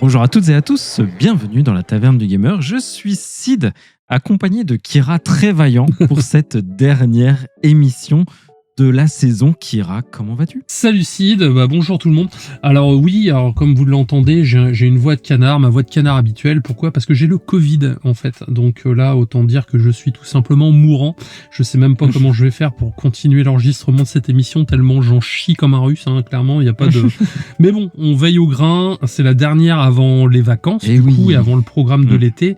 Bonjour à toutes et à tous, bienvenue dans la Taverne du Gamer. Je suis Sid, accompagné de Kira très vaillant pour cette dernière émission de la saison. Kira, comment vas-tu ? Salut Sid, bonjour tout le monde. Alors oui, comme vous l'entendez, j'ai une voix de canard, ma voix de canard habituelle. Pourquoi ? Parce que j'ai le Covid en fait. Donc là, autant dire que je suis tout simplement mourant. Je sais même pas comment je vais faire pour continuer l'enregistrement de cette émission, tellement j'en chie comme un russe, hein, clairement, il n'y a pas de... Mais bon, on veille au grain, c'est la dernière avant les vacances, et avant le programme de l'été.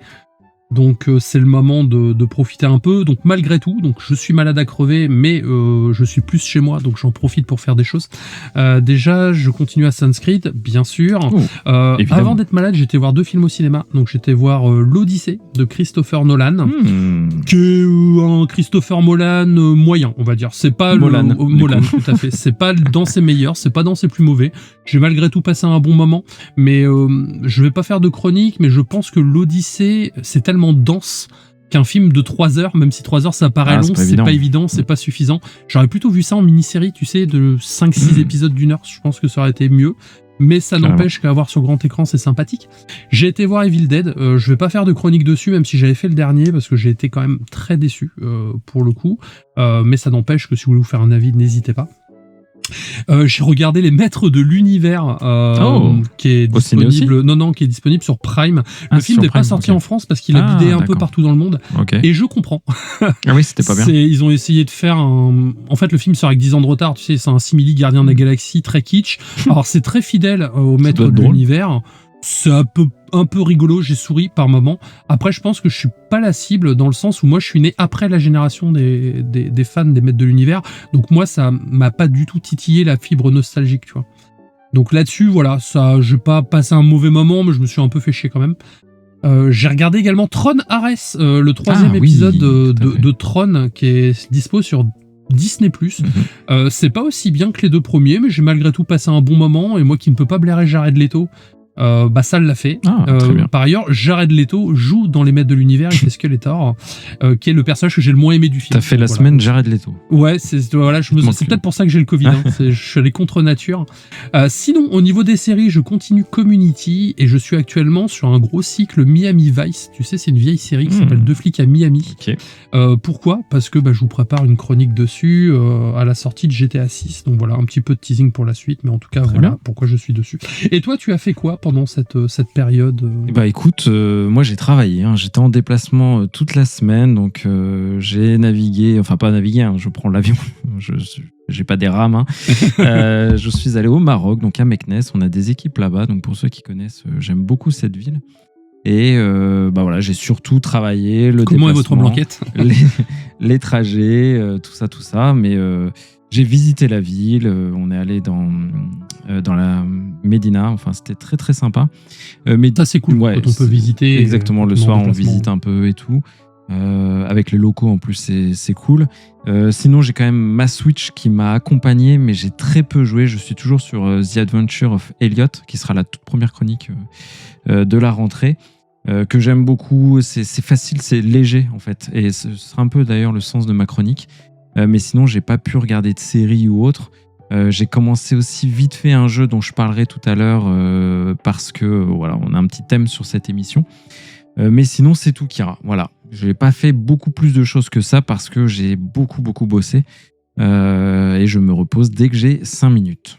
Donc c'est le moment de profiter un peu. Donc malgré tout, donc je suis malade à crever, mais je suis plus chez moi, donc j'en profite pour faire des choses. Déjà, je continue Assassin's Creed, bien sûr. Avant d'être malade, j'étais voir 2 films au cinéma. Donc j'étais voir l'Odyssée de Christopher Nolan, qui est un Christopher Nolan moyen, on va dire. C'est pas Nolan, tout à fait. C'est pas dans ses meilleurs, c'est pas dans ses plus mauvais. J'ai malgré tout passé un bon moment, mais je vais pas faire de chronique, mais je pense que l'Odyssée, c'est tellement dense qu'un film de 3 heures, même si 3 heures ça paraît long, c'est pas évident, c'est pas suffisant. J'aurais plutôt vu ça en mini-série, tu sais, de 5-6 épisodes d'1 heure, je pense que ça aurait été mieux. Mais ça n'empêche qu'à voir sur grand écran, c'est sympathique. J'ai été voir Evil Dead, je vais pas faire de chronique dessus, même si j'avais fait le dernier, parce que j'ai été quand même très déçu, pour le coup. Mais ça n'empêche que si vous voulez vous faire un avis, n'hésitez pas. J'ai regardé Les Maîtres de l'Univers, qui est disponible. Qui est disponible sur Prime. Le film n'est pas sorti en France parce qu'il a bidé un peu partout dans le monde. Et je comprends. Ah oui, c'était pas bien. Ils ont essayé de faire un. En fait, le film sort avec 10 ans de retard. Tu sais, c'est un simili Gardien de la Galaxie très kitsch. Alors, c'est très fidèle aux Maîtres de l'Univers. C'est un peu rigolo, j'ai souri par moment. Après, je pense que je suis pas la cible dans le sens où moi, je suis né après la génération des fans des Maîtres de l'Univers. Donc moi, ça m'a pas du tout titillé la fibre nostalgique, tu vois. Donc là-dessus, voilà, ça, j'ai pas passé un mauvais moment, mais je me suis un peu fait chier quand même. J'ai regardé également Tron Ares, le 3e épisode de Tron, qui est dispo sur Disney+. C'est pas aussi bien que les 2 premiers, mais j'ai malgré tout passé un bon moment, et moi qui ne peux pas blairer Jared Leto, ça l'a fait. Par ailleurs, Jared Leto joue dans Les Maîtres de l'Univers, il fait Skeletor, qui est le personnage que j'ai le moins aimé du film. T'as fait la semaine Jared Leto. Ouais, c'est peut-être pour ça que j'ai le Covid. Je suis allé contre nature. Sinon, au niveau des séries, je continue Community et je suis actuellement sur un gros cycle Miami Vice. Tu sais, c'est une vieille série qui s'appelle 2 flics à Miami. Pourquoi ? Parce que je vous prépare une chronique dessus à la sortie de GTA 6. Donc voilà, un petit peu de teasing pour la suite, mais en tout cas, voilà pourquoi je suis dessus. Et toi, tu as fait quoi pendant cette période écoute, moi j'ai travaillé, j'étais en déplacement toute la semaine, donc j'ai navigué, enfin pas navigué, je prends l'avion, j'ai pas des rames. Je suis allé au Maroc, donc à Meknes, on a des équipes là-bas, donc pour ceux qui connaissent, j'aime beaucoup cette ville. Et voilà, j'ai surtout travaillé le Comment est votre blanquette ? les trajets, tout ça, mais j'ai visité la ville, on est allé dans la Médina, enfin c'était très très sympa. Mais ça c'est cool, quand on peut visiter. Exactement, le soir on visite un peu et tout. Avec les locaux en plus c'est cool. Sinon j'ai quand même ma Switch qui m'a accompagné, mais j'ai très peu joué. Je suis toujours sur The Adventure of Elliot, qui sera la toute première chronique de la rentrée. Que j'aime beaucoup, c'est facile, c'est léger en fait, et ce sera un peu d'ailleurs le sens de ma chronique. Mais sinon, j'ai pas pu regarder de série ou autre. J'ai commencé aussi vite fait un jeu dont je parlerai tout à l'heure parce que voilà, on a un petit thème sur cette émission. Mais sinon, c'est tout, Kira. Voilà, je n'ai pas fait beaucoup plus de choses que ça parce que j'ai beaucoup bossé et je me repose dès que j'ai 5 minutes.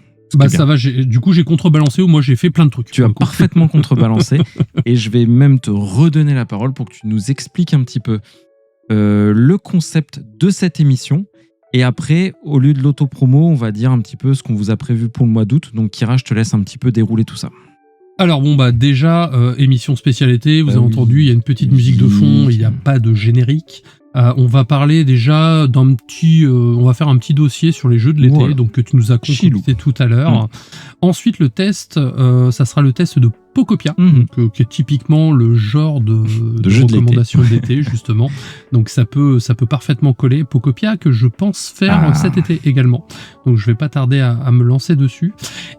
Ça va, du coup j'ai contrebalancé ou moi j'ai fait plein de trucs. Tu as parfaitement contrebalancé et je vais même te redonner la parole pour que tu nous expliques un petit peu le concept de cette émission. Et après, au lieu de l'autopromo, on va dire un petit peu ce qu'on vous a prévu pour le mois d'août. Donc Kira, je te laisse un petit peu dérouler tout ça. Alors déjà, émission spécialité, vous avez entendu, il y a une petite musique de fond, il n'y a pas de générique. On va parler déjà d'un petit... on va faire un petit dossier sur les jeux de l'été, donc que tu nous as concocté tout à l'heure. Ensuite, le test, ça sera le test de Pocopia, qui est typiquement le genre de recommandation de l'été, justement. Donc ça peut parfaitement coller. Pocopia que je pense faire cet été également. Donc je vais pas tarder à me lancer dessus.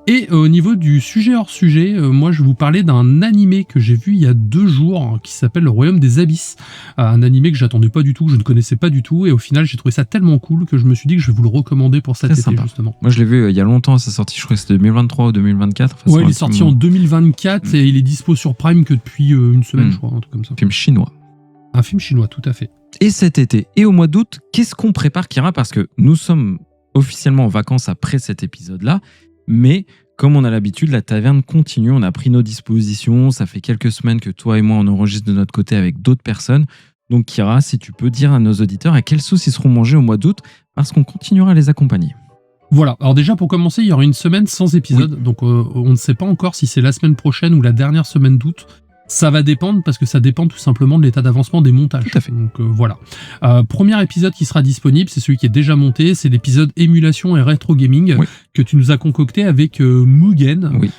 Et au niveau du sujet hors sujet, moi je vais vous parler d'un animé que j'ai vu il y a 2 jours, qui s'appelle Le Royaume des Abysses. Un animé que j'attendais pas du tout, que je ne connaissais pas du tout. Et au final, j'ai trouvé ça tellement cool que je me suis dit que je vais vous le recommander pour cet été, justement. Moi je l'ai vu il y a longtemps à sa sortie, je crois que c'était 2023 ou 2024. Enfin, il est sorti en 2024. Il est dispo sur Prime que depuis une semaine, je crois, un truc comme ça. Film chinois. Un film chinois, tout à fait. Et cet été, et au mois d'août, qu'est-ce qu'on prépare, Kira? Parce que nous sommes officiellement en vacances après cet épisode-là, mais comme on a l'habitude, la taverne continue, on a pris nos dispositions, ça fait quelques semaines que toi et moi on enregistre de notre côté avec d'autres personnes. Donc Kira, si tu peux dire à nos auditeurs à quelle sauce ils seront mangés au mois d'août, parce qu'on continuera à les accompagner. Voilà, alors déjà pour commencer, il y aura une semaine sans épisode, oui. Donc on ne sait pas encore si c'est la semaine prochaine ou la dernière semaine d'août. Ça va dépendre parce que ça dépend tout simplement de l'état d'avancement des montages. Tout à fait. Donc voilà. Premier épisode qui sera disponible, c'est celui qui est déjà monté, c'est l'épisode émulation et rétro gaming que tu nous as concocté avec Mugen. Oui.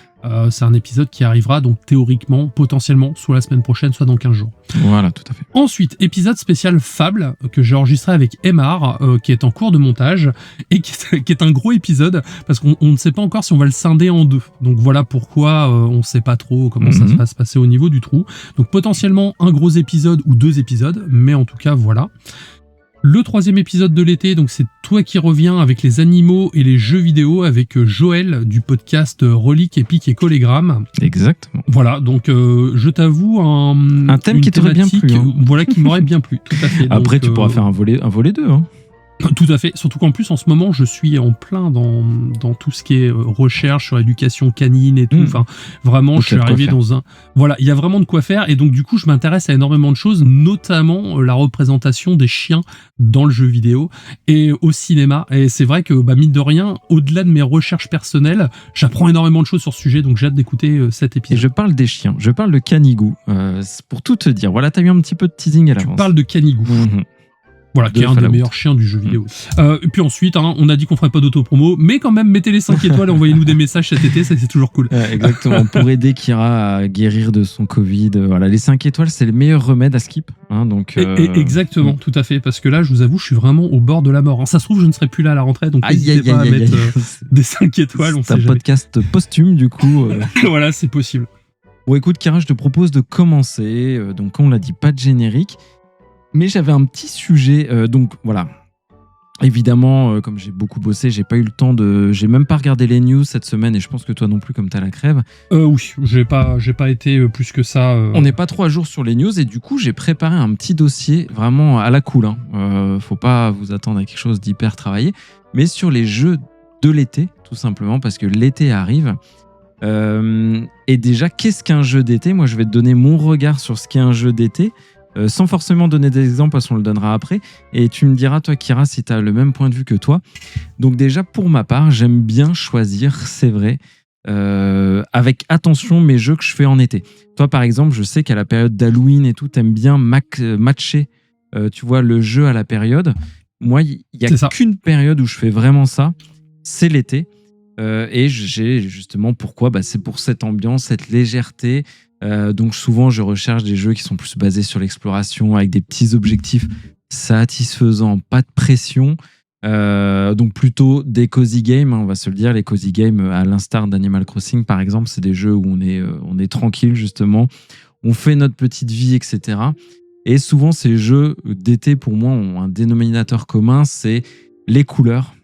C'est un épisode qui arrivera donc théoriquement, potentiellement, soit la semaine prochaine, soit dans 15 jours. Voilà, tout à fait. Ensuite, épisode spécial Fable, que j'ai enregistré avec Emar, qui est en cours de montage, et qui est un gros épisode, parce qu'on ne sait pas encore si on va le scinder en deux. Donc voilà pourquoi on ne sait pas trop comment ça va se passer au niveau du trou. Donc potentiellement un gros épisode ou 2 épisodes, mais en tout cas, voilà. Le 3e épisode de l'été, donc c'est toi qui reviens avec les animaux et les jeux vidéo avec Joël du podcast Relique, Épique et Collégramme. Exactement. Voilà, donc je t'avoue un thème qui t'aurait bien plu. Hein. Voilà, qui m'aurait bien plu, tout à fait. Après, donc, tu pourras faire un volet 2. Hein. Tout à fait, surtout qu'en plus en ce moment je suis en plein dans tout ce qui est recherche sur l'éducation canine et tout, enfin vraiment donc je suis arrivé dans un... Voilà, il y a vraiment de quoi faire et donc du coup je m'intéresse à énormément de choses, notamment la représentation des chiens dans le jeu vidéo et au cinéma, et c'est vrai que mine de rien, au-delà de mes recherches personnelles, j'apprends énormément de choses sur ce sujet, donc j'ai hâte d'écouter cet épisode. Et je parle des chiens, je parle de Canigou, pour tout te dire, voilà, t'as eu un petit peu de teasing à l'avance. Tu parles de Canigou. Voilà, qui est un des meilleurs chiens du jeu vidéo. Et puis ensuite, on a dit qu'on ferait pas d'auto-promo, mais quand même, mettez les 5 étoiles et envoyez-nous des messages cet été, ça c'est toujours cool. Exactement, pour aider Kira à guérir de son Covid. Voilà, les 5 étoiles, c'est le meilleur remède à Skip. Hein, donc, exactement, tout à fait, parce que là, je vous avoue, je suis vraiment au bord de la mort. Hein. Ça se trouve, je ne serai plus là à la rentrée, donc n'hésitez pas à mettre des 5 étoiles. C'est un podcast posthume, du coup. Voilà, c'est possible. Bon, écoute, Kira, je te propose de commencer. Donc, comme on l'a dit, pas de générique. Mais j'avais un petit sujet, donc voilà. Évidemment, comme j'ai beaucoup bossé, j'ai pas eu le temps de... J'ai même pas regardé les news cette semaine, et je pense que toi non plus, comme t'as la crève. Oui, j'ai pas été plus que ça. On n'est pas trop à jour sur les news, et du coup, j'ai préparé un petit dossier vraiment à la cool. Hein. Faut pas vous attendre à quelque chose d'hyper travaillé, mais sur les jeux de l'été, tout simplement, parce que l'été arrive. Et déjà, qu'est-ce qu'un jeu d'été? Moi, je vais te donner mon regard sur ce qu'est un jeu d'été. Sans forcément donner des exemples parce qu'on le donnera après, et tu me diras toi Kira si tu as le même point de vue que toi. Donc déjà pour ma part j'aime bien choisir, c'est vrai, avec attention mes jeux que je fais en été. Toi par exemple je sais qu'à la période d'Halloween et tout t'aimes bien matcher tu vois, le jeu à la période. Moi il n'y a qu'une période où je fais vraiment ça, c'est l'été. Et j'ai justement pourquoi, c'est pour cette ambiance, cette légèreté. Donc souvent je recherche des jeux qui sont plus basés sur l'exploration avec des petits objectifs satisfaisants, pas de pression, donc plutôt des cozy games, hein, on va se le dire. Les cozy games à l'instar d'Animal Crossing par exemple, c'est des jeux où on est tranquille justement, on fait notre petite vie, etc. Et souvent ces jeux d'été pour moi ont un dénominateur commun, c'est les couleurs.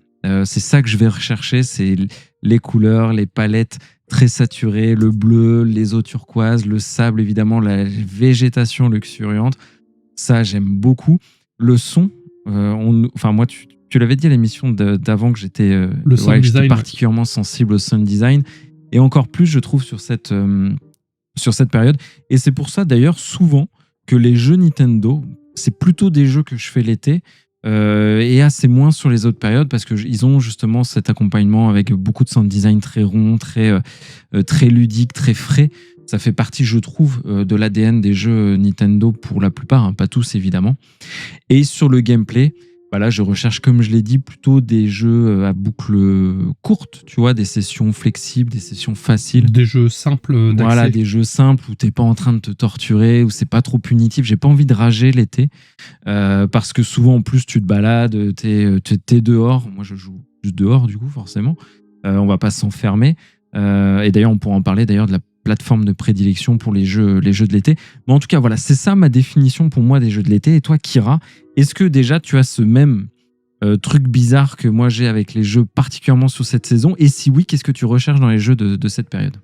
C'est ça que je vais rechercher, c'est les couleurs, les palettes très saturées, le bleu, les eaux turquoises, le sable évidemment, la végétation luxuriante. Ça, j'aime beaucoup. Le son, moi, tu l'avais dit à l'émission d'avant que j'étais particulièrement sensible au sound design. Et encore plus, je trouve, sur cette période. Et c'est pour ça, d'ailleurs, souvent, que les jeux Nintendo, c'est plutôt des jeux que je fais l'été. Et assez moins sur les autres périodes parce qu'ils ont justement cet accompagnement avec beaucoup de sound design très rond, très ludique, très frais. Ça fait partie, je trouve, de l'ADN des jeux Nintendo pour la plupart, hein, pas tous évidemment. Et sur le gameplay, voilà, je recherche, comme je l'ai dit, plutôt des jeux à boucle courte, tu vois, des sessions flexibles, des sessions faciles. Des jeux simples d'accès. Voilà, des jeux simples où t'es pas en train de te torturer, où c'est pas trop punitif. J'ai pas envie de rager l'été, parce que souvent, en plus, tu te balades, t'es dehors. Moi, je joue juste dehors, du coup, forcément. On va pas s'enfermer. Et d'ailleurs, on pourra en parler d'ailleurs de la plateforme de prédilection pour les jeux de l'été. Mais en tout cas, voilà, c'est ça ma définition pour moi des jeux de l'été. Et toi, Kira, est-ce que déjà tu as ce même truc bizarre que moi j'ai avec les jeux, particulièrement sur cette saison? Et si oui, qu'est-ce que tu recherches dans les jeux de cette période?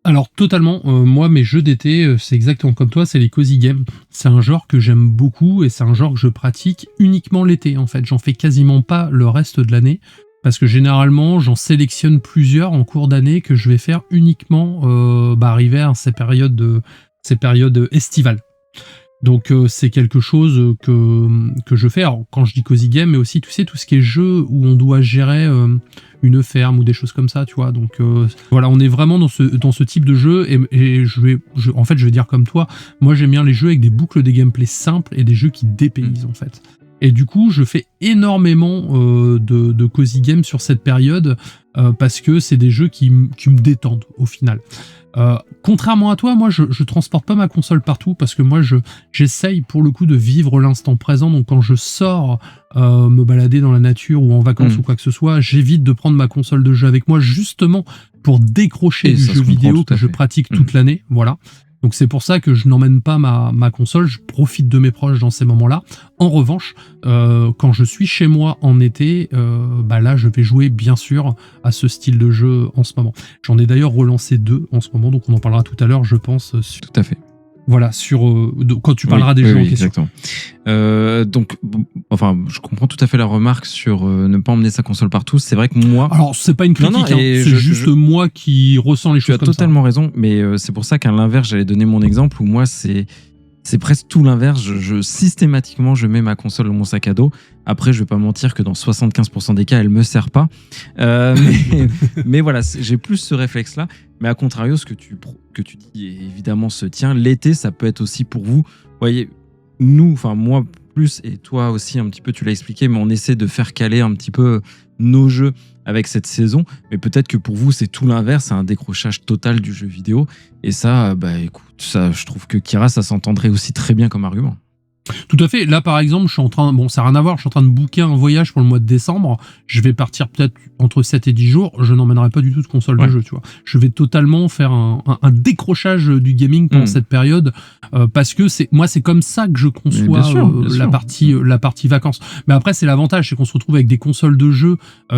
Alors totalement, moi mes jeux d'été, c'est exactement comme toi, c'est les cozy games. C'est un genre que j'aime beaucoup et c'est un genre que je pratique uniquement l'été en fait. J'en fais quasiment pas le reste de l'année parce que généralement j'en sélectionne plusieurs en cours d'année que je vais faire uniquement arriver à ces périodes estivales. Donc c'est quelque chose que je fais. Alors, quand je dis cozy game, mais aussi tu sais tout ce qui est jeu où on doit gérer une ferme ou des choses comme ça, tu vois. Donc voilà, on est vraiment dans ce type de jeu et je vais dire comme toi, moi j'aime bien les jeux avec des boucles de gameplay simples et des jeux qui dépaysent en fait. Et du coup, je fais énormément de cozy games sur cette période parce que c'est des jeux qui me détendent au final. Contrairement à toi, moi je transporte pas ma console partout parce que moi j'essaye pour le coup de vivre l'instant présent. Donc quand je sors me balader dans la nature ou en vacances ou quoi que ce soit, j'évite de prendre ma console de jeu avec moi justement pour décrocher du jeu vidéo que je pratique toute l'année. Voilà. Donc c'est pour ça que je n'emmène pas ma console, je profite de mes proches dans ces moments-là. En revanche, quand je suis chez moi en été, là je vais jouer bien sûr à ce style de jeu en ce moment. J'en ai d'ailleurs relancé 2 en ce moment, donc on en parlera tout à l'heure, je pense. Tout à fait. Voilà, quand tu parleras des jeux en question. Exactement. Je comprends tout à fait la remarque sur ne pas emmener sa console partout. C'est vrai que moi... Alors, c'est pas une critique, c'est juste moi qui ressens les choses comme ça. Tu as totalement raison, mais c'est pour ça qu'à l'inverse, j'allais donner mon exemple où moi, c'est presque tout l'inverse. Systématiquement, je mets ma console dans mon sac à dos. Après, je vais pas mentir que dans 75% des cas, elle me sert pas. Mais voilà, j'ai plus ce réflexe-là. Mais à contrario, ce que tu dis, évidemment, se tient. L'été, ça peut être aussi pour vous. Vous voyez, moi plus, et toi aussi un petit peu, tu l'as expliqué, mais on essaie de faire caler un petit peu nos jeux avec cette saison. Mais peut-être que pour vous, c'est tout l'inverse. C'est un décrochage total du jeu vidéo. Et ça, écoute, ça, je trouve que Kira, ça s'entendrait aussi très bien comme argument. Tout à fait. Là, par exemple, ça n'a rien à voir, je suis en train de booker un voyage pour le mois de décembre. Je vais partir peut-être entre 7 et 10 jours. Je n'emmènerai pas du tout de console de jeu, tu vois. Je vais totalement faire un décrochage du gaming pendant cette période parce que c'est comme ça que je conçois la partie vacances. Mais après, c'est l'avantage, c'est qu'on se retrouve avec des consoles de jeu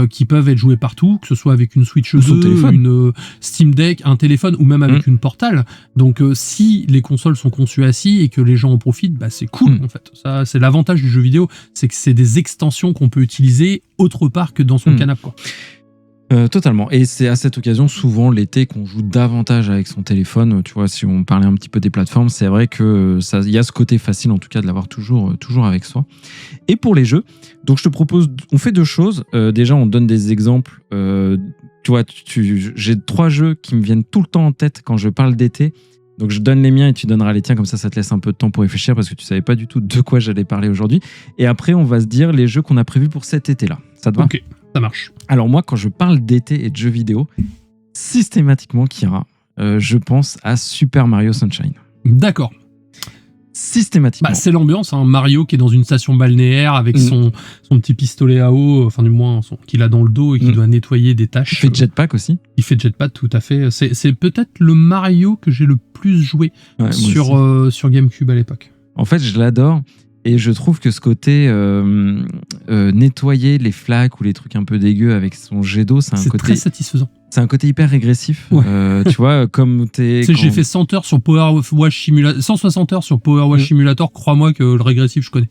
qui peuvent être jouées partout, que ce soit avec une Switch 2, une Steam Deck, un téléphone ou même avec une Portal. Donc, si les consoles sont conçues ainsi et que les gens en profitent, c'est cool. En fait, ça c'est l'avantage du jeu vidéo, c'est que c'est des extensions qu'on peut utiliser autre part que dans son canapé, quoi. Totalement. Et c'est à cette occasion, souvent l'été, qu'on joue davantage avec son téléphone. Tu vois, si on parlait un petit peu des plateformes, c'est vrai que il y a ce côté facile, en tout cas, de l'avoir toujours avec soi. Et pour les jeux, donc je te propose, on fait 2 choses. Déjà, on donne des exemples. Tu vois, j'ai 3 jeux qui me viennent tout le temps en tête quand je parle d'été. Donc je donne les miens et tu donneras les tiens, comme ça te laisse un peu de temps pour réfléchir parce que tu savais pas du tout de quoi j'allais parler aujourd'hui. Et après, on va se dire les jeux qu'on a prévus pour cet été-là. Ça te va ? Ok, ça marche. Alors moi, quand je parle d'été et de jeux vidéo, systématiquement, Kira, je pense à Super Mario Sunshine. D'accord. Systématiquement. C'est l'ambiance, Mario qui est dans une station balnéaire avec son petit pistolet à eau, enfin du moins qu'il a dans le dos et qui doit nettoyer des tâches. Il fait jetpack aussi. Il fait jetpack, tout à fait. C'est peut-être le Mario que j'ai le plus joué sur GameCube à l'époque. En fait, je l'adore et je trouve que ce côté nettoyer les flaques ou les trucs un peu dégueux avec son jet d'eau, c'est côté très satisfaisant. C'est un côté hyper régressif. Ouais. Tu vois, comme j'ai fait 100 heures sur Power Wash Simulator, 160 heures sur Power Wash Simulator, crois-moi que le régressif, je connais.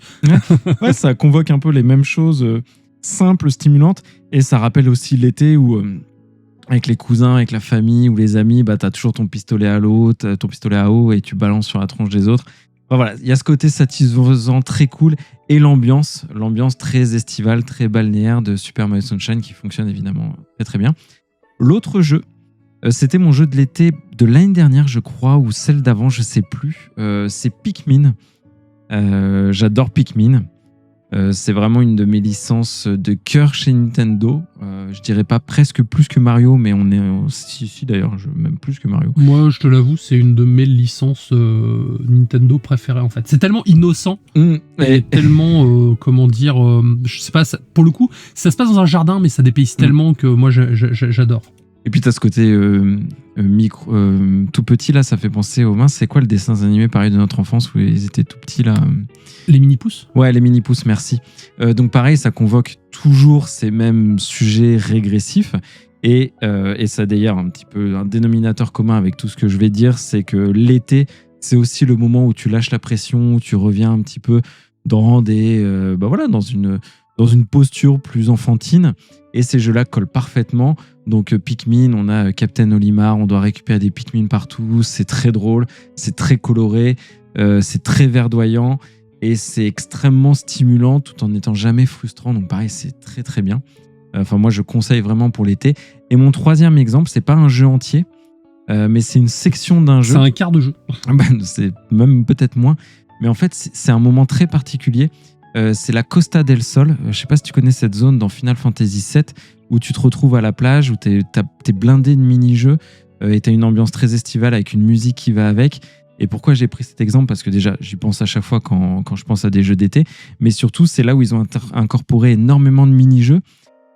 Ouais, ça convoque un peu les mêmes choses simples, stimulantes, et ça rappelle aussi l'été où, avec les cousins, avec la famille ou les amis, t'as toujours ton pistolet à eau et tu balances sur la tronche des autres. Enfin, voilà, il y a ce côté satisfaisant, très cool, et l'ambiance très estivale, très balnéaire de Super Mario Sunshine qui fonctionne évidemment très très bien. L'autre jeu, c'était mon jeu de l'été de l'année dernière, je crois, ou celle d'avant, je sais plus. C'est Pikmin. J'adore Pikmin. C'est vraiment une de mes licences de cœur chez Nintendo. Je dirais pas presque plus que Mario, mais on est si d'ailleurs, même plus que Mario. Moi, je te l'avoue, c'est une de mes licences Nintendo préférées en fait. C'est tellement innocent et tellement comment dire, je sais pas. Pour le coup, ça se passe dans un jardin, mais ça dépayse tellement que moi, j'adore. Et puis t'as ce côté tout petit là, ça fait penser aux mains. C'est quoi le dessin animé pareil de notre enfance où ils étaient tout petits là? Les mini-pousses. Ouais, les mini-pousses, merci. Donc pareil, ça convoque toujours ces mêmes sujets régressifs. Et ça d'ailleurs un petit peu un dénominateur commun avec tout ce que je vais dire, c'est que l'été, c'est aussi le moment où tu lâches la pression, où tu reviens un petit peu dans dans une posture plus enfantine. Et ces jeux-là collent parfaitement. Donc Pikmin, on a Captain Olimar, on doit récupérer des Pikmin partout. C'est très drôle, c'est très coloré, c'est très verdoyant et c'est extrêmement stimulant tout en n'étant jamais frustrant. Donc pareil, c'est très très bien. Enfin moi, je conseille vraiment pour l'été. Et mon troisième exemple, c'est pas un jeu entier, mais c'est une section d'un jeu. C'est un quart de jeu. C'est même peut-être moins. Mais en fait, c'est un moment très particulier. C'est la Costa del Sol. Je sais pas si tu connais cette zone dans Final Fantasy VII où tu te retrouves à la plage, où t'es blindé de mini-jeux et t'as une ambiance très estivale avec une musique qui va avec. Et pourquoi j'ai pris cet exemple? Parce que déjà, j'y pense à chaque fois quand je pense à des jeux d'été. Mais surtout, c'est là où ils ont incorporé énormément de mini-jeux.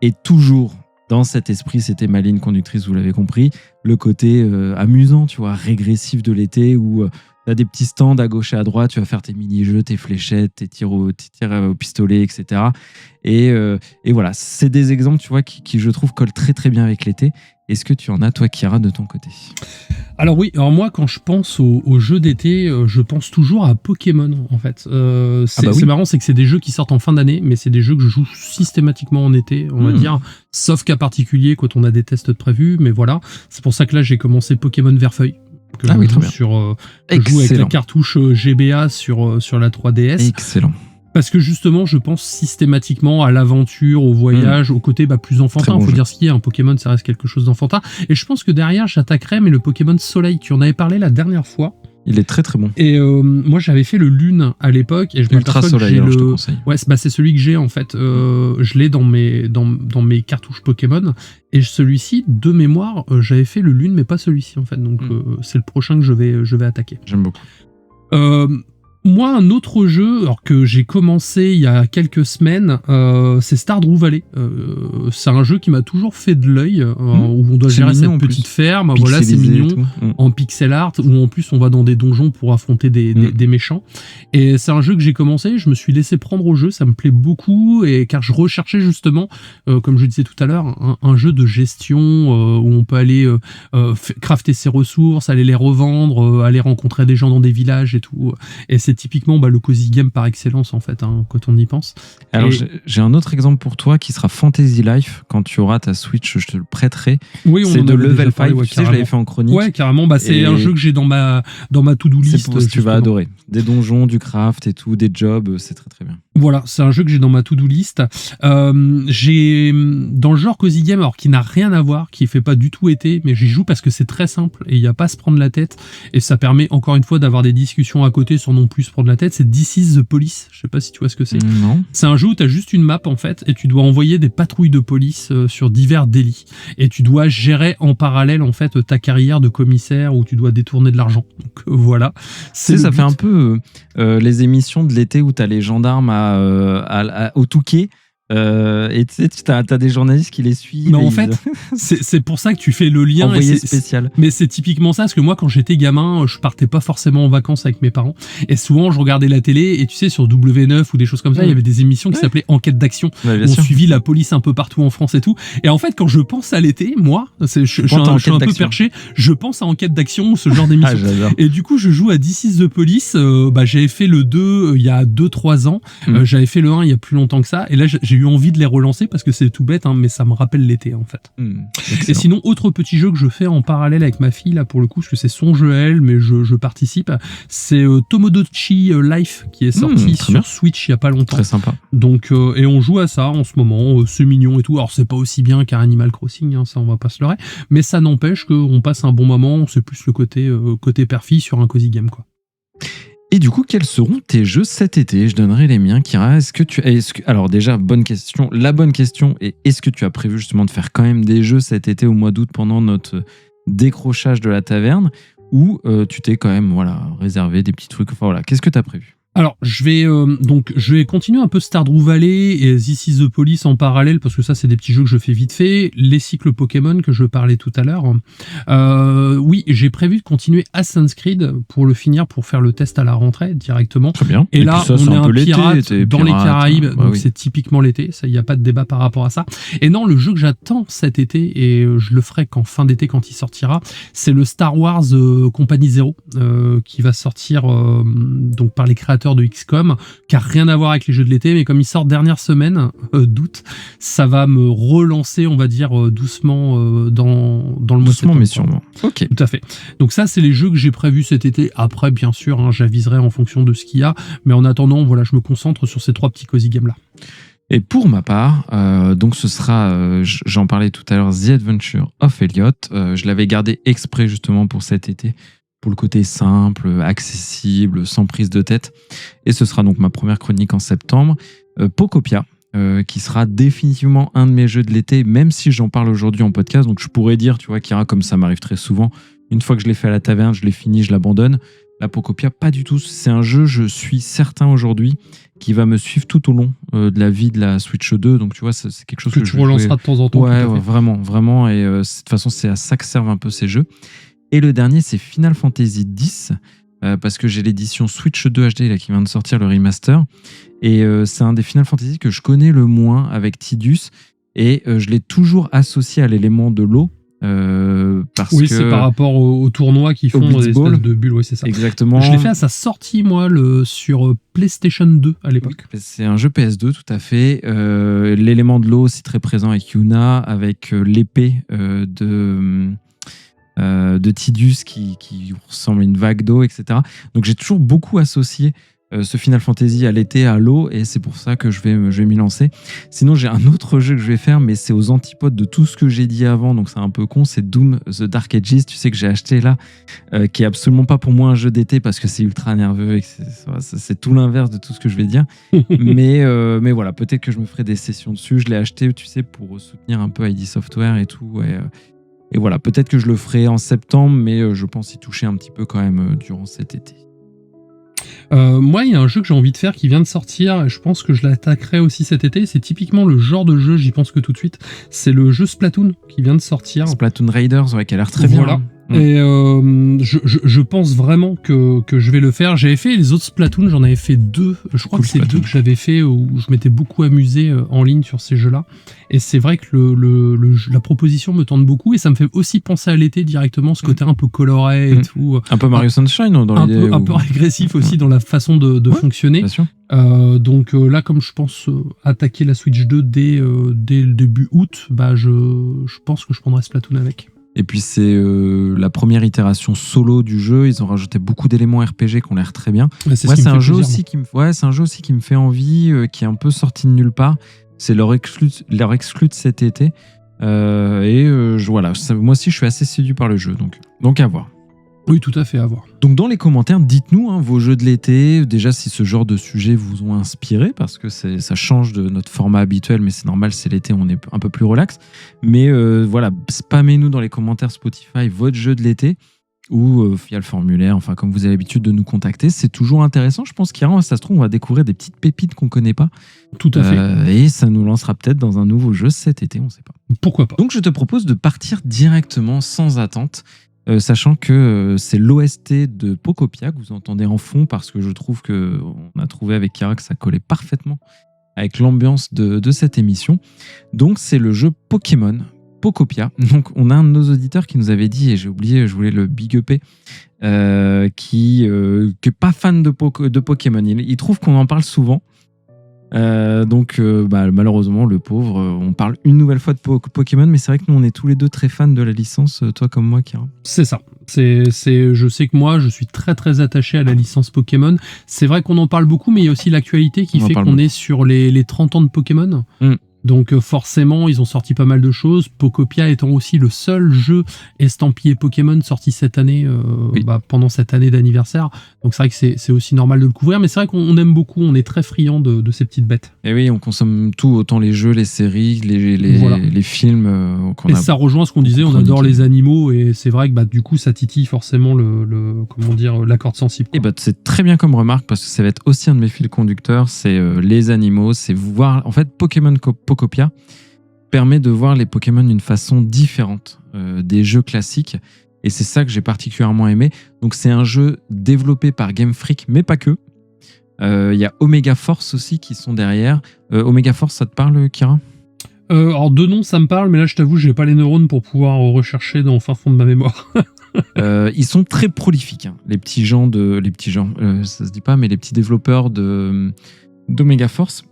Et toujours dans cet esprit, c'était ma ligne conductrice, vous l'avez compris, le côté amusant, tu vois, régressif de l'été où tu as des petits stands à gauche et à droite, tu vas faire tes mini-jeux, tes fléchettes, tes tirs au pistolet, etc. Et voilà, c'est des exemples, tu vois, qui je trouve collent très très bien avec l'été. Est-ce que tu en as, toi, Kira, de ton côté? Alors oui, alors moi, quand je pense aux jeux d'été, je pense toujours à Pokémon, en fait. C'est marrant, c'est que c'est des jeux qui sortent en fin d'année, mais c'est des jeux que je joue systématiquement en été, on va dire, sauf cas particulier quand on a des tests de prévus, mais voilà. C'est pour ça que là, j'ai commencé Pokémon Vert-Feuille, que je joue avec la cartouche GBA sur la 3DS. Excellent. Parce que justement, je pense systématiquement à l'aventure, au voyage, au côté plus enfantin. Il faut dire ce qu'il y a, un Pokémon, ça reste quelque chose d'enfantin. Et je pense que derrière, j'attaquerai, mais le Pokémon Soleil, tu en avais parlé la dernière fois. Il est très très bon. Et moi, j'avais fait le Lune à l'époque. Et je Ultra Soleil, alors je te conseille. Ouais, c'est celui que j'ai en fait. Je l'ai dans mes cartouches Pokémon. Et celui-ci, de mémoire, j'avais fait le Lune, mais pas celui-ci en fait. Donc c'est le prochain que je vais attaquer. J'aime beaucoup. Moi, un autre jeu que j'ai commencé il y a quelques semaines, c'est Stardew Valley. C'est un jeu qui m'a toujours fait de l'œil, où on doit gérer cette petite ferme. Voilà, c'est mignon, en pixel art, où en plus on va dans des donjons pour affronter des méchants. Et c'est un jeu que j'ai commencé, je me suis laissé prendre au jeu, ça me plaît beaucoup, et car je recherchais justement, comme je disais tout à l'heure, un jeu de gestion où on peut aller crafter ses ressources, aller les revendre, aller rencontrer des gens dans des villages et tout. Et c'est typiquement le cozy game par excellence en fait, quand on y pense. Alors j'ai un autre exemple pour toi qui sera Fantasy Life. Quand tu auras ta Switch, je te le prêterai. Oui, c'est de Level 5. Tu sais, je l'avais fait en chronique. Ouais, carrément. C'est un jeu que j'ai dans ma to-do list. Tu vas adorer. Des donjons, du craft et tout, des jobs, c'est très très bien. Voilà, c'est un jeu que j'ai dans ma to-do list. J'ai dans le genre cozy game, alors qui n'a rien à voir, qui fait pas du tout été, mais j'y joue parce que c'est très simple et il y a pas à se prendre la tête et ça permet encore une fois d'avoir des discussions à côté sans non plus se prendre la tête. C'est This is the Police. Je sais pas si tu vois ce que c'est. Non. C'est un jeu où tu as juste une map en fait et tu dois envoyer des patrouilles de police sur divers délits et tu dois gérer en parallèle en fait ta carrière de commissaire où tu dois détourner de l'argent. Donc voilà. Ça fait un peu les émissions de l'été où tu as les gendarmes au Touquet. Et tu sais, t'as des journalistes qui les suivent. Mais en fait, c'est pour ça que tu fais le lien. Envoyé spécial. Mais c'est typiquement ça, parce que moi, quand j'étais gamin, je partais pas forcément en vacances avec mes parents. Et souvent, je regardais la télé, et tu sais, sur W9 ou des choses comme ça, il y avait des émissions qui s'appelaient Enquête d'action. Ouais, où on suivit la police un peu partout en France et tout. Et en fait, quand je pense à l'été, moi, je suis un peu perché, je pense à Enquête d'action, ce genre d'émission. Et du coup, je joue à This is the Police. J'avais fait le 2 il y a 2-3 ans. J'avais fait le 1 il y a plus longtemps que ça. Et là, j'ai eu envie de les relancer parce que c'est tout bête, mais ça me rappelle l'été en fait. Et sinon, autre petit jeu que je fais en parallèle avec ma fille là pour le coup, parce que c'est son jeu à elle, mais je participe, c'est Tomodachi Life qui est sorti sur Switch il y a pas longtemps. Très sympa. Donc et on joue à ça en ce moment, c'est mignon et tout. Alors c'est pas aussi bien qu'un Animal Crossing, ça on va pas se leurrer, mais ça n'empêche qu'on passe un bon moment. C'est plus le côté perfi sur un cozy game quoi. Et du coup, quels seront tes jeux cet été? Je donnerai les miens, Kira. Alors déjà, bonne question. La bonne question est, est-ce que tu as prévu justement de faire quand même des jeux cet été au mois d'août pendant notre décrochage de la taverne, ou tu t'es quand même réservé des petits trucs? Enfin voilà, qu'est-ce que tu as prévu? Alors, je vais continuer un peu Stardew Valley et This is the Police en parallèle, parce que ça, c'est des petits jeux que je fais vite fait. Les cycles Pokémon que je parlais tout à l'heure. Oui, j'ai prévu de continuer Assassin's Creed pour le finir, pour faire le test à la rentrée directement. Très bien. Et là, ça, on est un pirate dans les Caraïbes, donc c'est typiquement l'été. Ça, il n'y a pas de débat par rapport à ça. Et non, le jeu que j'attends cet été, et je le ferai qu'en fin d'été quand il sortira, c'est le Star Wars Company Zero, qui va sortir donc par les créateurs de XCOM, qui a rien à voir avec les jeux de l'été, mais comme il sort dernière semaine d'août, ça va me relancer, on va dire, doucement dans le mois de septembre. Doucement, mais sûrement. Ok. Tout à fait. Donc ça, c'est les jeux que j'ai prévus cet été. Après, bien sûr, j'aviserai en fonction de ce qu'il y a, mais en attendant, voilà, je me concentre sur ces 3 petits cozy games là. Et pour ma part, donc ce sera, j'en parlais tout à l'heure, The Adventure of Elliot. Je l'avais gardé exprès justement pour cet été, pour le côté simple, accessible, sans prise de tête. Et ce sera donc ma première chronique en septembre. Pocopia, qui sera définitivement un de mes jeux de l'été, même si j'en parle aujourd'hui en podcast. Donc je pourrais dire, tu vois, Kira, comme ça m'arrive très souvent, une fois que je l'ai fait à la taverne, je l'ai fini, je l'abandonne. La Pocopia, pas du tout. C'est un jeu, je suis certain aujourd'hui, qui va me suivre tout au long de la vie de la Switch 2. Donc tu vois, c'est quelque chose que tu relanceras de temps en temps. Ouais, vraiment. Et de toute façon, c'est à ça que servent un peu ces jeux. Et le dernier, c'est Final Fantasy X, parce que j'ai l'édition Switch 2 HD là, qui vient de sortir, le remaster. Et c'est un des Final Fantasy que je connais le moins avec Tidus. Et je l'ai toujours associé à l'élément de l'eau. Parce que c'est par rapport au tournoi qui font des espèces de bulles, c'est ça. Exactement. Je l'ai fait à sa sortie, moi, sur PlayStation 2 à l'époque. C'est un jeu PS2, tout à fait. L'élément de l'eau aussi très présent avec Yuna, avec l'épée de Tidus qui ressemble à une vague d'eau, etc. Donc j'ai toujours beaucoup associé ce Final Fantasy à l'été, à l'eau, et c'est pour ça que je vais m'y lancer. Sinon, j'ai un autre jeu que je vais faire, mais c'est aux antipodes de tout ce que j'ai dit avant, donc c'est un peu con, c'est Doom The Dark Ages, tu sais, que j'ai acheté là, qui est absolument pas pour moi un jeu d'été, parce que c'est ultra nerveux, et que c'est tout l'inverse de tout ce que je vais dire. mais voilà, peut-être que je me ferai des sessions dessus. Je l'ai acheté, tu sais, pour soutenir un peu ID Software et tout, et voilà, peut-être que je le ferai en septembre, mais je pense y toucher un petit peu quand même durant cet été. Moi, il y a un jeu que j'ai envie de faire qui vient de sortir, et je pense que je l'attaquerai aussi cet été. C'est typiquement le genre de jeu, j'y pense que tout de suite. C'est le jeu Splatoon qui vient de sortir. Splatoon Raiders, ouais, qui a l'air très bien. Voilà. Et je pense vraiment que je vais le faire. J'avais fait les autres Splatoon, j'en avais fait 2. Je crois que c'est Splatoon. 2 que j'avais fait où je m'étais beaucoup amusé en ligne sur ces jeux-là. Et c'est vrai que la proposition me tente beaucoup, et ça me fait aussi penser à l'été directement, ce côté un peu coloré et tout. Un peu Mario Sunshine dans l'idée. Un peu régressif aussi dans la façon de fonctionner. Bien sûr. Donc là, comme je pense attaquer la Switch 2 dès le début août, je pense que je prendrai Splatoon avec. Et puis c'est la première itération solo du jeu. Ils ont rajouté beaucoup d'éléments RPG qui ont l'air très bien. C'est un jeu aussi qui me fait envie, qui est un peu sorti de nulle part. C'est leur exclu de cet été. Voilà, moi aussi je suis assez séduit par le jeu, donc à voir. Oui, tout à fait, à voir. Donc dans les commentaires, dites-nous vos jeux de l'été, déjà si ce genre de sujet vous ont inspiré, parce que ça change de notre format habituel, mais c'est normal, c'est l'été, on est un peu plus relax. Mais voilà, spammez-nous dans les commentaires Spotify votre jeu de l'été, ou via le formulaire, enfin comme vous avez l'habitude de nous contacter. C'est toujours intéressant, je pense qu'Iran, ça se trouve, on va découvrir des petites pépites qu'on ne connaît pas. Tout à fait. Et ça nous lancera peut-être dans un nouveau jeu cet été, on ne sait pas. Pourquoi pas. Donc je te propose de partir directement, sans attente, sachant que c'est l'OST de Pocopia que vous entendez en fond, parce que je trouve qu'on a trouvé avec Kira que ça collait parfaitement avec l'ambiance de cette émission. Donc c'est le jeu Pokémon Pocopia. Donc on a un de nos auditeurs qui nous avait dit, et j'ai oublié, je voulais le big upper, qui n'est pas fan de Pokémon. Il trouve qu'on en parle souvent. Malheureusement, le pauvre, on parle une nouvelle fois de Pokémon, mais c'est vrai que nous on est tous les deux très fans de la licence, toi comme moi, Kira. C'est ça. Je sais que moi je suis très très attaché à la licence Pokémon. C'est vrai qu'on en parle beaucoup, mais il y a aussi l'actualité qui fait qu'on est sur les 30 ans de Pokémon. Donc forcément, ils ont sorti pas mal de choses. Pokopia étant aussi le seul jeu estampillé Pokémon sorti cette année, pendant cette année d'anniversaire. Donc c'est vrai que c'est aussi normal de le couvrir. Mais c'est vrai qu'on aime beaucoup, on est très friand de ces petites bêtes. Et oui, on consomme tout, autant les jeux, les séries, les films. Et ça rejoint ce qu'on disait, on adore les animaux. Et c'est vrai que du coup, ça titille forcément la corde sensible. Et c'est très bien comme remarque, parce que ça va être aussi un de mes fils conducteurs, c'est les animaux, c'est voir... En fait, Pokémon Pokopia permet de voir les Pokémon d'une façon différente des jeux classiques. Et c'est ça que j'ai particulièrement aimé. Donc c'est un jeu développé par Game Freak, mais pas que. Il y a Omega Force aussi qui sont derrière. Omega Force, ça te parle, Kira ? Alors de nom, ça me parle, mais là, je t'avoue, j'ai pas les neurones pour pouvoir rechercher dans le fin fond de ma mémoire. Ils sont très prolifiques, hein. Les petits gens, ça se dit pas, mais les petits développeurs d'Omega Force.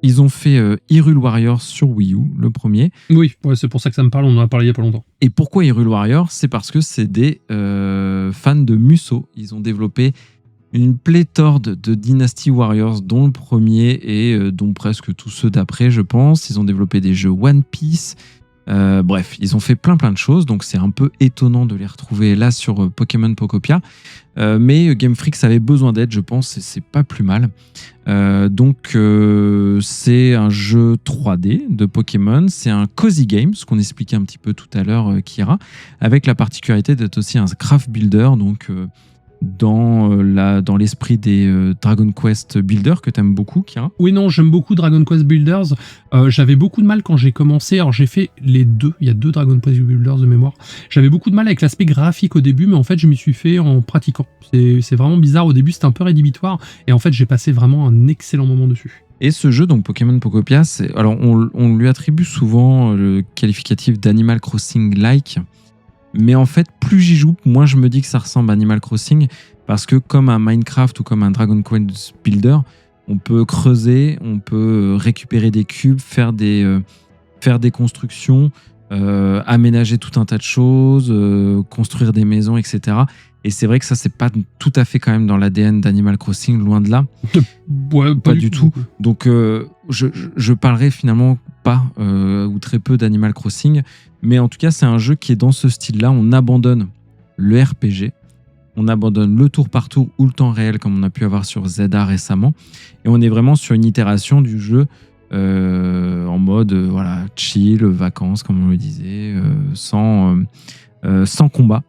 Ils ont fait Hyrule Warriors sur Wii U, le premier. Oui, c'est pour ça que ça me parle, on en a parlé il y a pas longtemps. Et pourquoi Hyrule Warriors ? C'est parce que c'est des fans de Musou. Ils ont développé une pléthore de Dynasty Warriors, dont le premier et dont presque tous ceux d'après, je pense. Ils ont développé des jeux One Piece. Bref, ils ont fait plein de choses, donc c'est un peu étonnant de les retrouver là sur Pokémon Pokopia. Mais Game Freak, ça avait besoin d'aide, je pense, et c'est pas plus mal. Donc c'est un jeu 3D de Pokémon, c'est un cozy game, ce qu'on expliquait un petit peu tout à l'heure, Kira, avec la particularité d'être aussi un craft builder, donc dans l'esprit des Dragon Quest Builders que tu aimes beaucoup, Kira. Oui, non, j'aime beaucoup Dragon Quest Builders. J'avais beaucoup de mal quand j'ai commencé. Alors, j'ai fait les deux. Il y a 2 Dragon Quest Builders de mémoire. J'avais beaucoup de mal avec l'aspect graphique au début, mais en fait, je m'y suis fait en pratiquant. C'est vraiment bizarre. Au début, c'était un peu rédhibitoire. Et en fait, j'ai passé vraiment un excellent moment dessus. Et ce jeu, donc Pokémon Pokopia, alors on lui attribue souvent le qualificatif d'Animal Crossing-like. Mais en fait, plus j'y joue, moins je me dis que ça ressemble à Animal Crossing, parce que comme un Minecraft ou comme un Dragon Quest Builder, on peut creuser, on peut récupérer des cubes, faire des constructions, aménager tout un tas de choses, construire des maisons, etc. Et c'est vrai que ça, c'est pas tout à fait quand même dans l'ADN d'Animal Crossing, loin de là. Ouais, pas du tout. Donc, je parlerai finalement pas ou très peu d'Animal Crossing. Mais en tout cas, c'est un jeu qui est dans ce style-là. On abandonne le RPG, on abandonne le tour par tour ou le temps réel, comme on a pu avoir sur Zelda récemment. Et on est vraiment sur une itération du jeu en mode chill, vacances, comme on le disait, sans combat.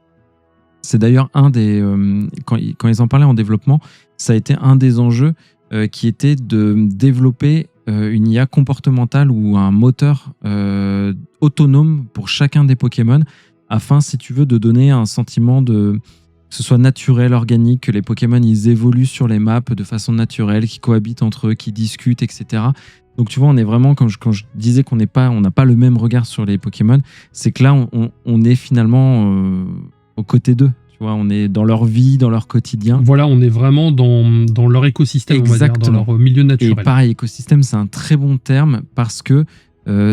C'est d'ailleurs un des... quand ils en parlaient en développement, ça a été un des enjeux qui était de développer une IA comportementale ou un moteur autonome pour chacun des Pokémon, afin, si tu veux, de donner un sentiment que ce soit naturel, organique, que les Pokémon ils évoluent sur les maps de façon naturelle, qu'ils cohabitent entre eux, qu'ils discutent, etc. Donc tu vois, on est vraiment, quand je disais qu'on n'a pas le même regard sur les Pokémon, c'est que là, on est finalement aux côtés d'eux. Tu vois, on est dans leur vie, dans leur quotidien. Voilà, on est vraiment dans leur écosystème, exactement. On va dire, dans leur milieu naturel. Et pareil, écosystème, c'est un très bon terme, parce que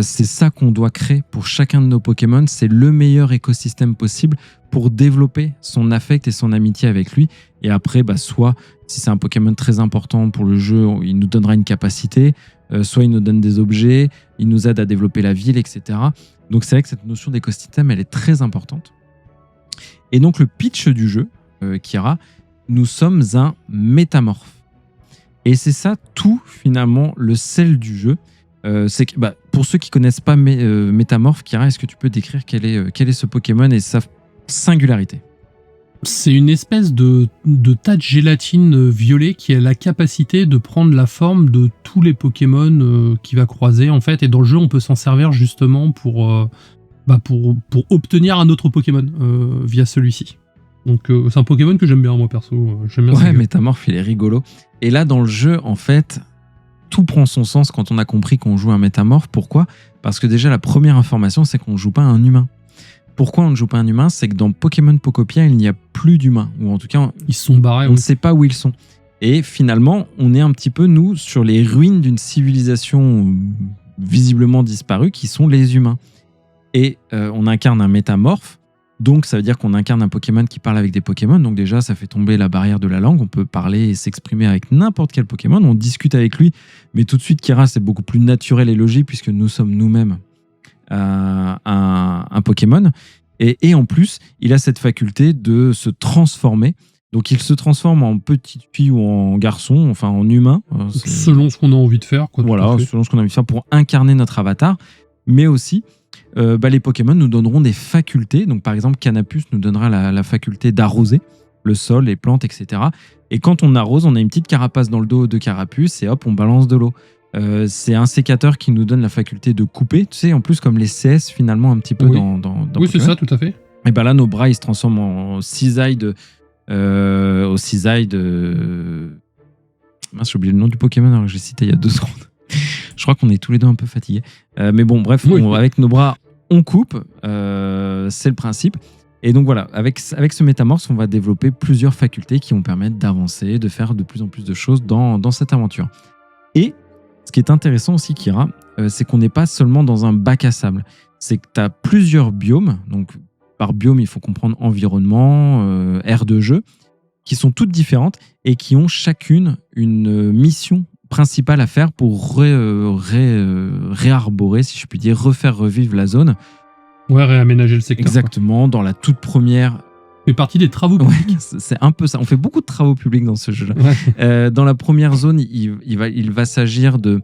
c'est ça qu'on doit créer pour chacun de nos Pokémon. C'est le meilleur écosystème possible pour développer son affect et son amitié avec lui. Et après, soit si c'est un Pokémon très important pour le jeu, il nous donnera une capacité, soit il nous donne des objets, il nous aide à développer la ville, etc. Donc c'est vrai que cette notion d'écosystème, elle est très importante. Et donc le pitch du jeu, Kira, nous sommes un métamorphe. Et c'est ça tout finalement le sel du jeu. C'est que, pour ceux qui connaissent pas Métamorphe, Kira, est-ce que tu peux décrire quel est ce Pokémon et sa singularité ? C'est une espèce de tas de gélatine violet qui a la capacité de prendre la forme de tous les Pokémon qu'il va croiser, en fait. Et dans le jeu, on peut s'en servir justement pour obtenir un autre Pokémon via celui-ci. Donc c'est un Pokémon que j'aime bien, moi perso. J'aime bien. Ouais, Métamorphe, il est rigolo. Et là, dans le jeu, en fait, tout prend son sens quand on a compris qu'on joue un Métamorphe. Pourquoi ? Parce que déjà, la première information, c'est qu'on ne joue pas un humain. Pourquoi on ne joue pas un humain ? C'est que dans Pokémon Pokopia, il n'y a plus d'humains. Ou en tout cas, ils sont barrés. On ne sait pas où ils sont. Et finalement, on est un petit peu, nous, sur les ruines d'une civilisation visiblement disparue, qui sont les humains. Et on incarne un métamorphe Donc, ça veut dire qu'on incarne un Pokémon qui parle avec des Pokémon. Donc déjà, ça fait tomber la barrière de la langue. On peut parler et s'exprimer avec n'importe quel Pokémon. On discute avec lui. Mais tout de suite, Kira, c'est beaucoup plus naturel et logique puisque nous sommes nous-mêmes un Pokémon. Et en plus, il a cette faculté de se transformer. Donc, il se transforme en petite fille ou en garçon, enfin en humain. Selon ce qu'on a envie de faire. Quoi, voilà, selon ce qu'on a envie de faire pour incarner notre avatar. Mais aussi, les Pokémon nous donneront des facultés. Donc, par exemple, Canapus nous donnera la faculté d'arroser le sol, les plantes, etc. Et quand on arrose, on a une petite carapace dans le dos de Carapuce et hop, on balance de l'eau. C'est un sécateur qui nous donne la faculté de couper. Tu sais, en plus, comme les CS, finalement, un petit peu dans oui, c'est ça, tout à fait. Et ben là, nos bras, ils se transforment en cisailles de... Mince, j'ai oublié le nom du Pokémon alors que j'ai cité il y a 2 secondes. Je crois qu'on est tous les deux un peu fatigués. Mais bon, bref, avec nos bras, on coupe. C'est le principe. Et donc voilà, avec ce métamorphe, on va développer plusieurs facultés qui vont permettre d'avancer, de faire de plus en plus de choses dans cette aventure. Et ce qui est intéressant aussi, Kira, c'est qu'on n'est pas seulement dans un bac à sable. C'est que tu as plusieurs biomes. Donc, par biome, il faut comprendre environnement, aire de jeu, qui sont toutes différentes et qui ont chacune une mission principale à faire pour réarborer, si je puis dire, refaire revivre la zone. Ouais, réaménager le secteur. Exactement, quoi. Dans la toute première... Ça fait partie des travaux publics. Ouais, c'est un peu ça. On fait beaucoup de travaux publics dans ce jeu-là. Ouais. Dans la première zone, il va s'agir de...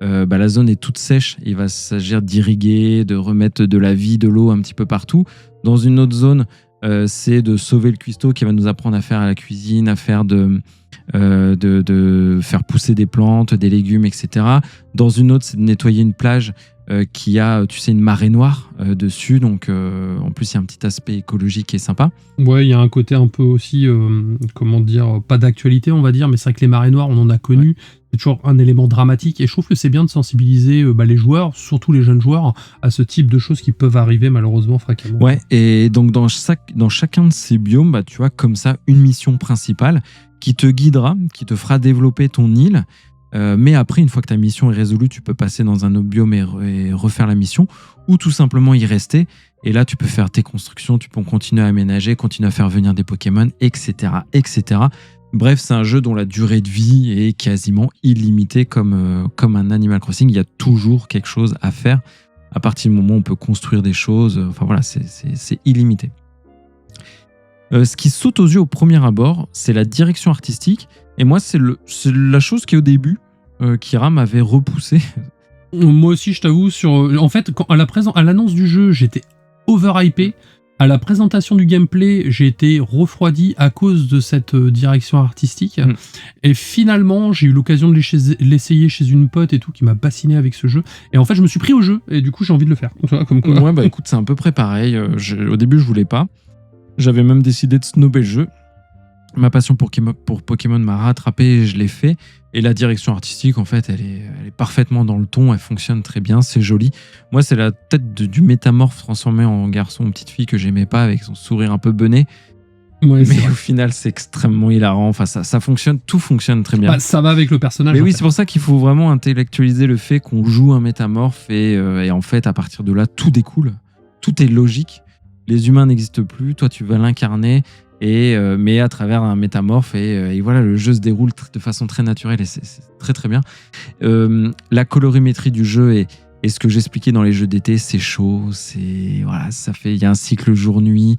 la zone est toute sèche. Il va s'agir d'irriguer, de remettre de la vie, de l'eau un petit peu partout. Dans une autre zone, c'est de sauver le cuistot qui va nous apprendre à faire la cuisine, à faire de faire pousser des plantes, des légumes, etc. Dans une autre, c'est de nettoyer une plage qui a, tu sais, une marée noire dessus. Donc, en plus, il y a un petit aspect écologique qui est sympa. Ouais, il y a un côté un peu aussi, comment dire, pas d'actualité, on va dire, mais c'est vrai que les marées noires, on en a connu. Ouais. C'est toujours un élément dramatique. Et je trouve que c'est bien de sensibiliser les joueurs, surtout les jeunes joueurs, à ce type de choses qui peuvent arriver malheureusement fréquemment. Ouais, et donc dans chacun de ces biomes, tu as comme ça une mission principale qui te guidera, qui te fera développer ton île. Mais après, une fois que ta mission est résolue, tu peux passer dans un autre biome et refaire la mission, ou tout simplement y rester. Et là, tu peux faire tes constructions, tu peux continuer à aménager, continuer à faire venir des Pokémon, etc., etc. Bref, c'est un jeu dont la durée de vie est quasiment illimitée comme un Animal Crossing. Il y a toujours quelque chose à faire. À partir du moment où on peut construire des choses, enfin voilà, c'est illimité. Ce qui saute aux yeux au premier abord, c'est la direction artistique. Et moi, c'est la chose qui, au début, Kira m'avait repoussé. Moi aussi, je t'avoue, en fait, à l'annonce du jeu, j'étais overhypé. À la présentation du gameplay, j'ai été refroidi à cause de cette direction artistique. Et finalement, j'ai eu l'occasion de l'essayer chez une pote et tout, qui m'a bassiné avec ce jeu. Et en fait, je me suis pris au jeu, et du coup, j'ai envie de le faire. Comme quoi. Ouais, bah écoute, c'est un peu près pareil. Au début, je voulais pas. J'avais même décidé de snobber le jeu. Ma passion pour Pokémon m'a rattrapé et je l'ai fait. Et la direction artistique, en fait, elle est parfaitement dans le ton, elle fonctionne très bien, c'est joli. Moi, c'est la tête du métamorphe transformé en garçon ou petite fille que j'aimais pas, avec son sourire un peu bené. Ouais, mais au final, c'est extrêmement hilarant. Enfin, ça fonctionne, tout fonctionne très bien. Bah, ça va avec le personnage. Mais oui, c'est pour ça qu'il faut vraiment intellectualiser le fait qu'on joue un métamorphe et en fait, à partir de là, tout découle. Tout est logique. Les humains n'existent plus, toi, tu vas l'incarner. Mais à travers un métamorphe et voilà, le jeu se déroule de façon très naturelle et c'est très très bien. La colorimétrie du jeu et ce que j'expliquais dans les jeux d'été, c'est chaud, voilà, il y a un cycle jour-nuit,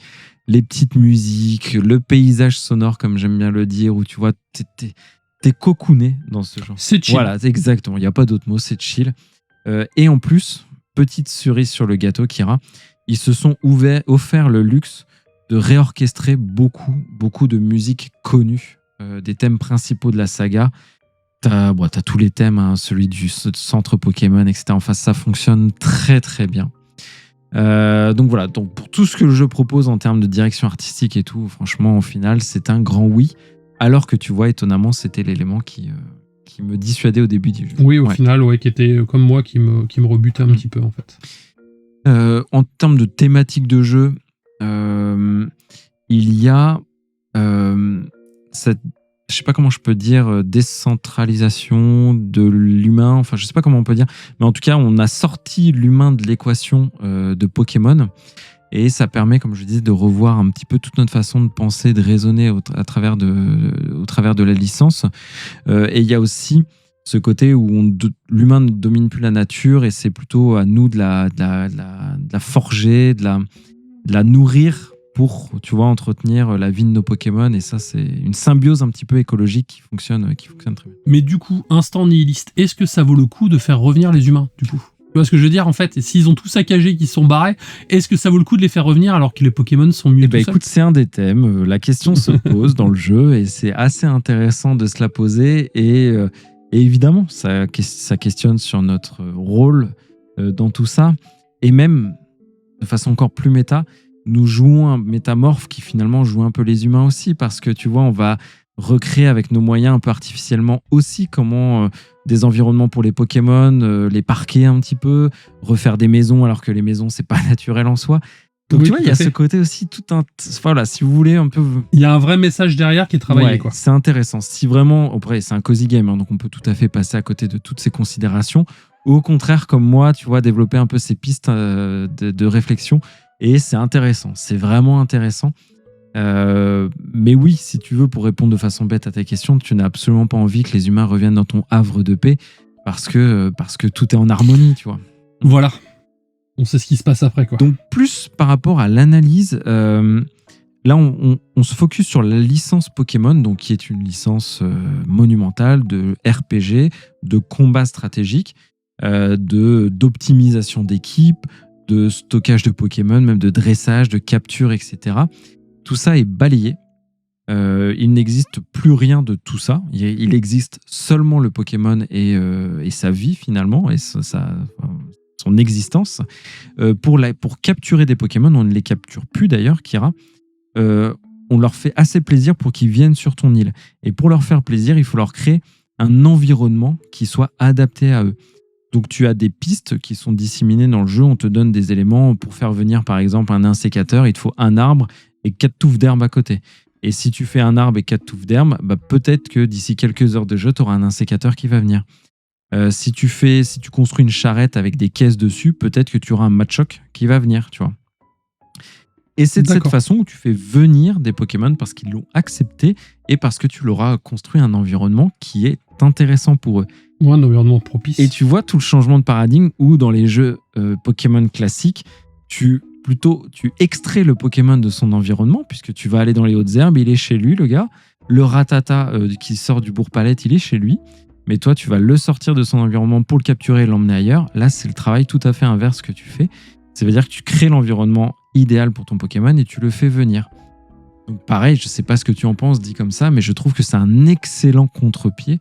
les petites musiques, le paysage sonore comme j'aime bien le dire, où tu vois t'es cocooné dans ce genre. C'est chill. Voilà, exactement, il n'y a pas d'autre mot, c'est chill. Et en plus, petite cerise sur le gâteau, Kira, ils se sont offert le luxe de réorchestrer beaucoup de musique connue, des thèmes principaux de la saga. T'as tous les thèmes, hein, celui du centre Pokémon, etc. Enfin, ça fonctionne très très bien. Donc voilà, pour tout ce que le jeu propose en termes de direction artistique et tout, franchement, au final, c'est un grand oui. Alors que tu vois, étonnamment, c'était l'élément qui me dissuadait au début du jeu. Oui, au final, ouais, qui était comme moi, qui me rebutait un petit peu en fait. En termes de thématique de jeu, il y a cette, je sais pas comment je peux dire, décentralisation de l'humain, enfin je sais pas comment on peut dire, mais en tout cas on a sorti l'humain de l'équation de Pokémon Et ça permet, comme je disais, de revoir un petit peu toute notre façon de penser, de raisonner au travers de la licence. Et il y a aussi ce côté où l'humain ne domine plus la nature et c'est plutôt à nous de la forger, de la nourrir pour, tu vois, entretenir la vie de nos Pokémon. Et ça, c'est une symbiose un petit peu écologique qui fonctionne très bien. Mais du coup, instant nihiliste, est-ce que ça vaut le coup de faire revenir les humains, du coup ? Tu vois ce que je veux dire, en fait, s'ils ont tout saccagé, qu'ils sont barrés, est-ce que ça vaut le coup de les faire revenir alors que les Pokémon sont mieux tout seuls ? Écoute, c'est un des thèmes. La question se pose dans le jeu et c'est assez intéressant de se la poser. Et évidemment, ça questionne sur notre rôle dans tout ça. Et même, de façon encore plus méta, nous jouons un métamorphe qui finalement joue un peu les humains aussi, parce que tu vois, on va recréer avec nos moyens un peu artificiellement aussi comment des environnements pour les Pokémon, les parquer un petit peu, refaire des maisons alors que les maisons c'est pas naturel en soi. Donc oui, tu vois, il y a ce côté aussi tout un... Voilà, si vous voulez un peu... Il y a un vrai message derrière qui est travaillé, quoi. C'est intéressant. Si vraiment... Après, c'est un cozy game, hein, donc on peut tout à fait passer à côté de toutes ces considérations. Ou au contraire, comme moi, tu vois, développer un peu ces pistes de réflexion. Et c'est intéressant. C'est vraiment intéressant. Mais oui, si tu veux, pour répondre de façon bête à ta question, tu n'as absolument pas envie que les humains reviennent dans ton havre de paix parce que tout est en harmonie, tu vois. Voilà. On sait ce qui se passe après, quoi. Donc, plus par rapport à l'analyse, là, on se focus sur la licence Pokémon, donc, qui est une licence monumentale de RPG, de combat stratégique, d'optimisation d'équipe, de stockage de Pokémon, même de dressage, de capture, etc. Tout ça est balayé. Il n'existe plus rien de tout ça. Il existe seulement le Pokémon et sa vie, finalement, et son existence. Pour capturer des Pokémon, on ne les capture plus d'ailleurs, Kira. On leur fait assez plaisir pour qu'ils viennent sur ton île. Et pour leur faire plaisir, il faut leur créer un environnement qui soit adapté à eux. Donc tu as des pistes qui sont disséminées dans le jeu. On te donne des éléments pour faire venir, par exemple, un insécateur. Il te faut un arbre et 4 touffes d'herbe à côté. Et si tu fais un arbre et 4 touffes d'herbe, bah peut-être que d'ici quelques heures de jeu, tu auras un insécateur qui va venir. Si tu construis une charrette avec des caisses dessus, peut-être que tu auras un Machoke qui va venir, tu vois. Et c'est de cette façon où tu fais venir des Pokémon parce qu'ils l'ont accepté et parce que tu leur as construit un environnement qui est intéressant pour eux. Ouais, un environnement propice. Et tu vois tout le changement de paradigme où dans les jeux Pokémon classiques, tu extrais le Pokémon de son environnement puisque tu vas aller dans les hautes herbes, il est chez lui, le gars. Le Rattata qui sort du Bourg-Palette, il est chez lui. Mais toi, tu vas le sortir de son environnement pour le capturer et l'emmener ailleurs. Là, c'est le travail tout à fait inverse que tu fais. Ça veut dire que tu crées l'environnement idéal pour ton Pokémon et tu le fais venir. Donc pareil, je sais pas ce que tu en penses dit comme ça, mais je trouve que c'est un excellent contre-pied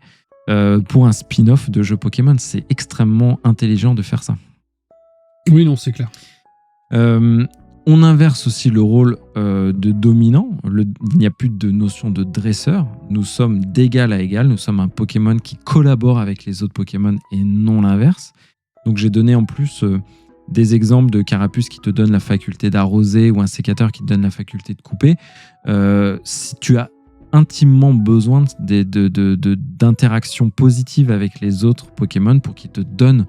pour un spin-off de jeu Pokémon. C'est extrêmement intelligent de faire ça. Oui, non, c'est clair. On inverse aussi le rôle de dominant. Il n'y a plus de notion de dresseur. Nous sommes d'égal à égal. Nous sommes un Pokémon qui collabore avec les autres Pokémon et non l'inverse. Donc j'ai donné en plus des exemples de Carapuce qui te donne la faculté d'arroser ou un sécateur qui te donne la faculté de couper. Si tu as intimement besoin d'interactions positives avec les autres Pokémon pour qu'ils te donnent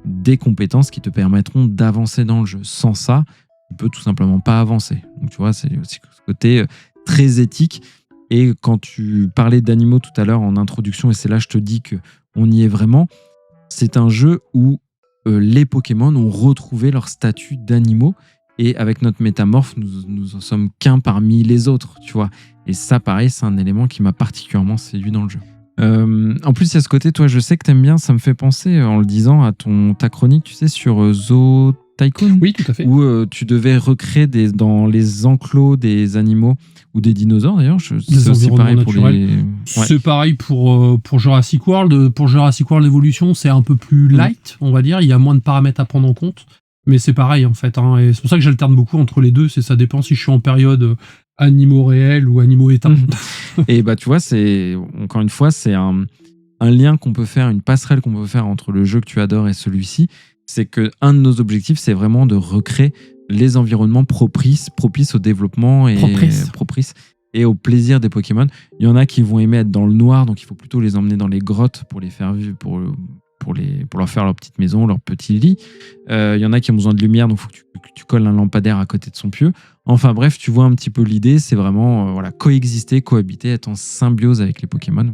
des compétences qui te permettront d'avancer dans le jeu. Sans ça, tu peux tout simplement pas avancer. Donc tu vois, c'est aussi ce côté très éthique. Et quand tu parlais d'animaux tout à l'heure en introduction, et c'est là que je te dis qu'on y est vraiment, c'est un jeu où les Pokémon ont retrouvé leur statut d'animaux et avec notre métamorphe, nous en sommes qu'un parmi les autres, tu vois. Et ça, pareil, c'est un élément qui m'a particulièrement séduit dans le jeu. En plus, il y a ce côté, toi, je sais que t'aimes bien, ça me fait penser, en le disant, à ta chronique, tu sais, sur Zoo Tycoon. Oui, tout à fait. Où tu devais recréer dans les enclos des animaux ou des dinosaures, d'ailleurs. C'est aussi pareil naturels. C'est pareil pour Jurassic World. Pour Jurassic World Evolution, c'est un peu plus light, on va dire. Il y a moins de paramètres à prendre en compte. Mais c'est pareil, en fait. Hein. Et c'est pour ça que j'alterne beaucoup entre les deux. Ça dépend si je suis en période animaux réels ou animaux éteints. Et bah, tu vois, encore une fois, c'est un lien qu'on peut faire, une passerelle qu'on peut faire entre le jeu que tu adores et celui-ci. C'est qu'un de nos objectifs, c'est vraiment de recréer les environnements propices au développement et propices et au plaisir des Pokémon. Il y en a qui vont aimer être dans le noir, donc il faut plutôt les emmener dans les grottes pour les faire vivre, pour pour leur faire leur petite maison, leur petit lit. Il y en a qui ont besoin de lumière, donc il faut que tu colles un lampadaire à côté de son pieu. Enfin bref, tu vois un petit peu l'idée, c'est vraiment coexister, cohabiter, être en symbiose avec les Pokémon.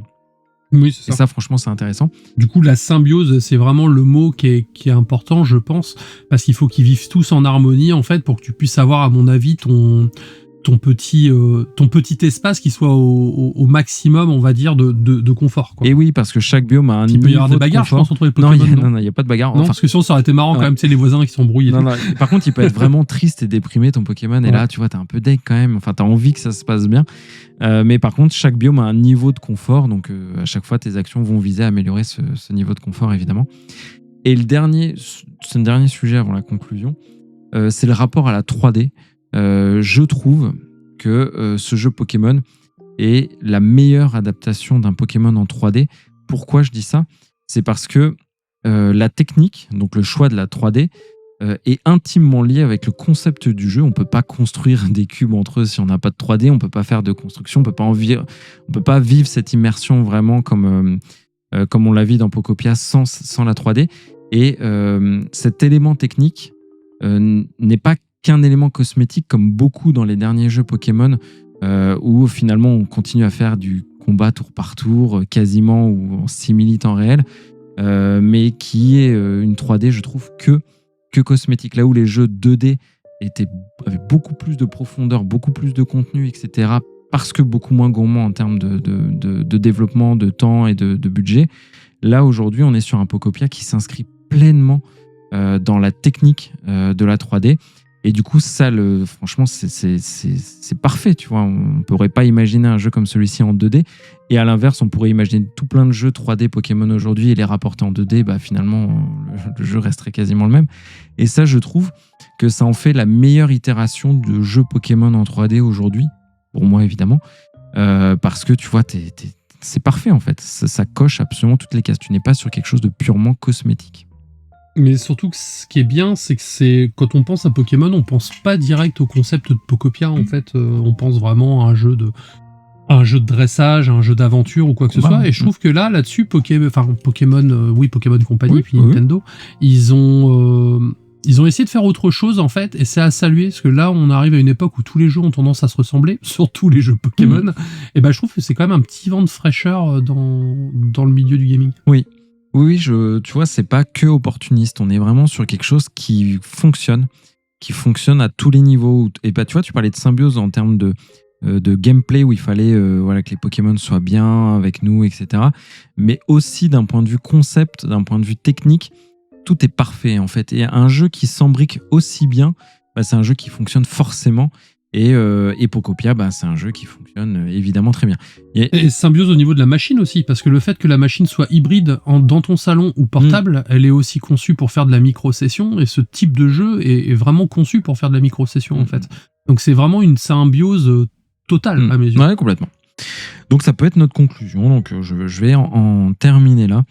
Oui, c'est ça. Et ça, franchement, c'est intéressant. Du coup, la symbiose, c'est vraiment le mot qui est important, je pense, parce qu'il faut qu'ils vivent tous en harmonie, en fait, pour que tu puisses avoir, à mon avis, ton petit espace qui soit au maximum, on va dire, de confort. Quoi. Et oui, parce que chaque biome a un niveau de confort. Il peut y avoir des bagarres, je pense, entre les Pokémon. Non, il n'y a pas de bagarre. Non, parce que sinon, ça aurait été marrant quand même, tu sais, les voisins qui s'embrouillent. Non. Par contre, il peut être vraiment triste et déprimé, ton Pokémon, et là, tu vois, t'es un peu deg quand même. Enfin, t'as envie que ça se passe bien. Mais par contre, chaque biome a un niveau de confort, donc à chaque fois, tes actions vont viser à améliorer ce niveau de confort, évidemment. Et c'est un dernier sujet avant la conclusion, c'est le rapport à la 3D. Je trouve que ce jeu Pokémon est la meilleure adaptation d'un Pokémon en 3D. Pourquoi je dis ça ? C'est parce que la technique, donc le choix de la 3D, est intimement lié avec le concept du jeu. On ne peut pas construire des cubes entre eux si on n'a pas de 3D, on ne peut pas faire de construction, on ne peut pas vivre cette immersion vraiment comme on la vit dans Pokopia sans la 3D. Et cet élément technique n'est pas qu'un élément cosmétique comme beaucoup dans les derniers jeux Pokémon où finalement on continue à faire du combat tour par tour quasiment ou en simili-temps réel mais qui est une 3D je trouve que cosmétique, là où les jeux 2D avaient beaucoup plus de profondeur, beaucoup plus de contenu, etc., parce que beaucoup moins gourmands en termes de développement, de temps et de budget. Là, aujourd'hui, on est sur un Pokopia qui s'inscrit pleinement dans la technique de la 3D. Et du coup, ça, franchement, c'est parfait, tu vois. On ne pourrait pas imaginer un jeu comme celui-ci en 2D. Et à l'inverse, on pourrait imaginer tout plein de jeux 3D Pokémon aujourd'hui et les rapporter en 2D. Bah, finalement, le jeu resterait quasiment le même. Et ça, je trouve que ça en fait la meilleure itération de jeu Pokémon en 3D aujourd'hui. Pour moi, évidemment. Parce que, tu vois, c'est parfait, en fait. Ça coche absolument toutes les cases. Tu n'es pas sur quelque chose de purement cosmétique. Mais surtout, ce qui est bien, c'est que quand on pense à Pokémon, on pense pas direct au concept de Pokopia. En fait, on pense vraiment à un jeu de dressage, un jeu d'aventure ou quoi que ce soit. Et je trouve que là-dessus, Pokémon Company, puis Nintendo, ils ont essayé de faire autre chose, en fait, et c'est à saluer, parce que là, on arrive à une époque où tous les jeux ont tendance à se ressembler, surtout les jeux Pokémon. Et ben, je trouve que c'est quand même un petit vent de fraîcheur dans le milieu du gaming. Oui, tu vois, c'est pas que opportuniste. On est vraiment sur quelque chose qui fonctionne à tous les niveaux. Et bah, tu vois, tu parlais de symbiose en termes de gameplay où il fallait que les Pokémon soient bien avec nous, etc. Mais aussi d'un point de vue concept, d'un point de vue technique, tout est parfait en fait. Et un jeu qui s'embrique aussi bien, bah, c'est un jeu qui fonctionne forcément. Et Pokopia, bah, c'est un jeu qui fonctionne évidemment très bien. Et symbiose au niveau de la machine aussi, parce que le fait que la machine soit hybride dans ton salon ou portable, elle est aussi conçue pour faire de la micro-session, et ce type de jeu est vraiment conçu pour faire de la micro-session en fait. Donc c'est vraiment une symbiose totale à mes yeux. Ouais, complètement. Donc ça peut être notre conclusion, donc je vais en terminer là.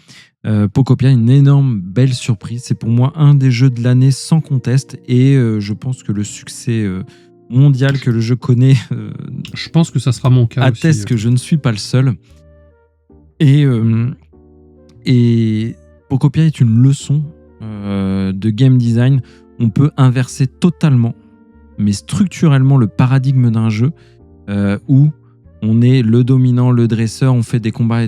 Pokopia, une énorme belle surprise, c'est pour moi un des jeux de l'année sans conteste, et je pense que le succès mondial que le jeu connaît je pense que ça sera mon cas atteste aussi, que je ne suis pas le seul, et Pokopia est une leçon de game design. On peut inverser totalement mais structurellement le paradigme d'un jeu où on est le dominant, le dresseur, on fait des combats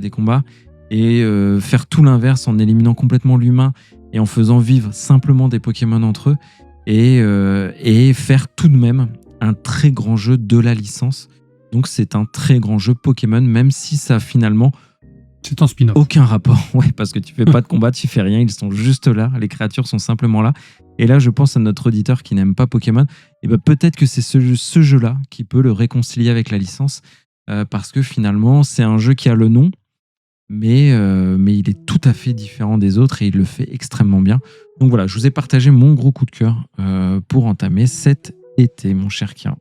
et faire tout l'inverse en éliminant complètement l'humain et en faisant vivre simplement des Pokémon entre eux et faire tout de même un très grand jeu de la licence. Donc c'est un très grand jeu Pokémon, même si ça finalement c'est un spin-off. Aucun rapport, ouais, parce que tu fais pas de combat, tu fais rien, ils sont juste là, les créatures sont simplement là. Et là, je pense à notre auditeur qui n'aime pas Pokémon, et ben peut-être que c'est ce jeu-là qui peut le réconcilier avec la licence, parce que finalement, c'est un jeu qui a le nom, mais il est tout à fait différent des autres et il le fait extrêmement bien. Donc voilà, je vous ai partagé mon gros coup de cœur pour entamer cet été, mon cher Kira.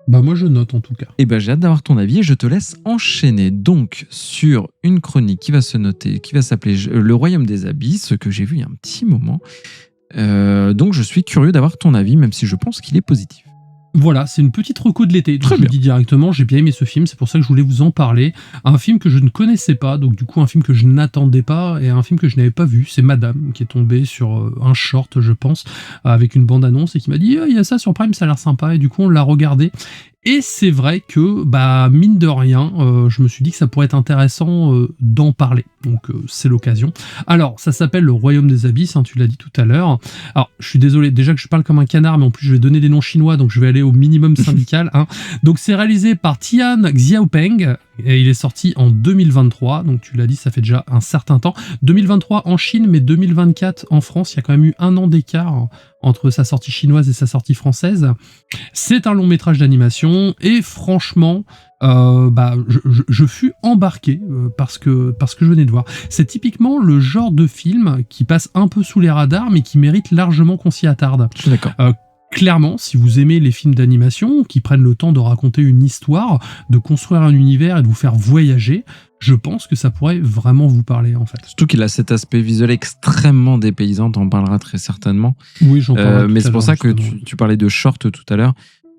Bah moi je note en tout cas. Et ben j'ai hâte d'avoir ton avis et je te laisse enchaîner donc sur une chronique qui va s'appeler Le Royaume des Abysses, que j'ai vu il y a un petit moment. Donc je suis curieux d'avoir ton avis, même si je pense qu'il est positif. Voilà, c'est une petite reco de l'été. Donc je le dis directement, j'ai bien aimé ce film, c'est pour ça que je voulais vous en parler. Un film que je ne connaissais pas, donc du coup un film que je n'attendais pas, et un film que je n'avais pas vu, c'est Madame, qui est tombé sur un short, je pense, avec une bande-annonce, et qui m'a dit il y a ça sur Prime, ça a l'air sympa, et du coup on l'a regardé. Et c'est vrai que, mine de rien, je me suis dit que ça pourrait être intéressant d'en parler. Donc c'est l'occasion. Alors, ça s'appelle Le Royaume des Abysses, tu l'as dit tout à l'heure. Alors, je suis désolé, déjà que je parle comme un canard, mais en plus je vais donner des noms chinois, donc je vais aller au minimum syndical. Donc c'est réalisé par Tian Xiaopeng, et il est sorti en 2023, donc tu l'as dit, ça fait déjà un certain temps. 2023 en Chine, mais 2024 en France, il y a quand même eu 1 an d'écart entre sa sortie chinoise et sa sortie française. C'est un long métrage d'animation, et franchement, je fus embarqué parce que je venais de voir. C'est typiquement le genre de film qui passe un peu sous les radars, mais qui mérite largement qu'on s'y attarde. Je suis d'accord. Clairement, si vous aimez les films d'animation qui prennent le temps de raconter une histoire, de construire un univers et de vous faire voyager, je pense que ça pourrait vraiment vous parler, en fait. Surtout qu'il a cet aspect visuel extrêmement dépaysant, t'en parleras très certainement. Oui, j'en parlerai mais c'est pour ça que tu parlais de short tout à l'heure,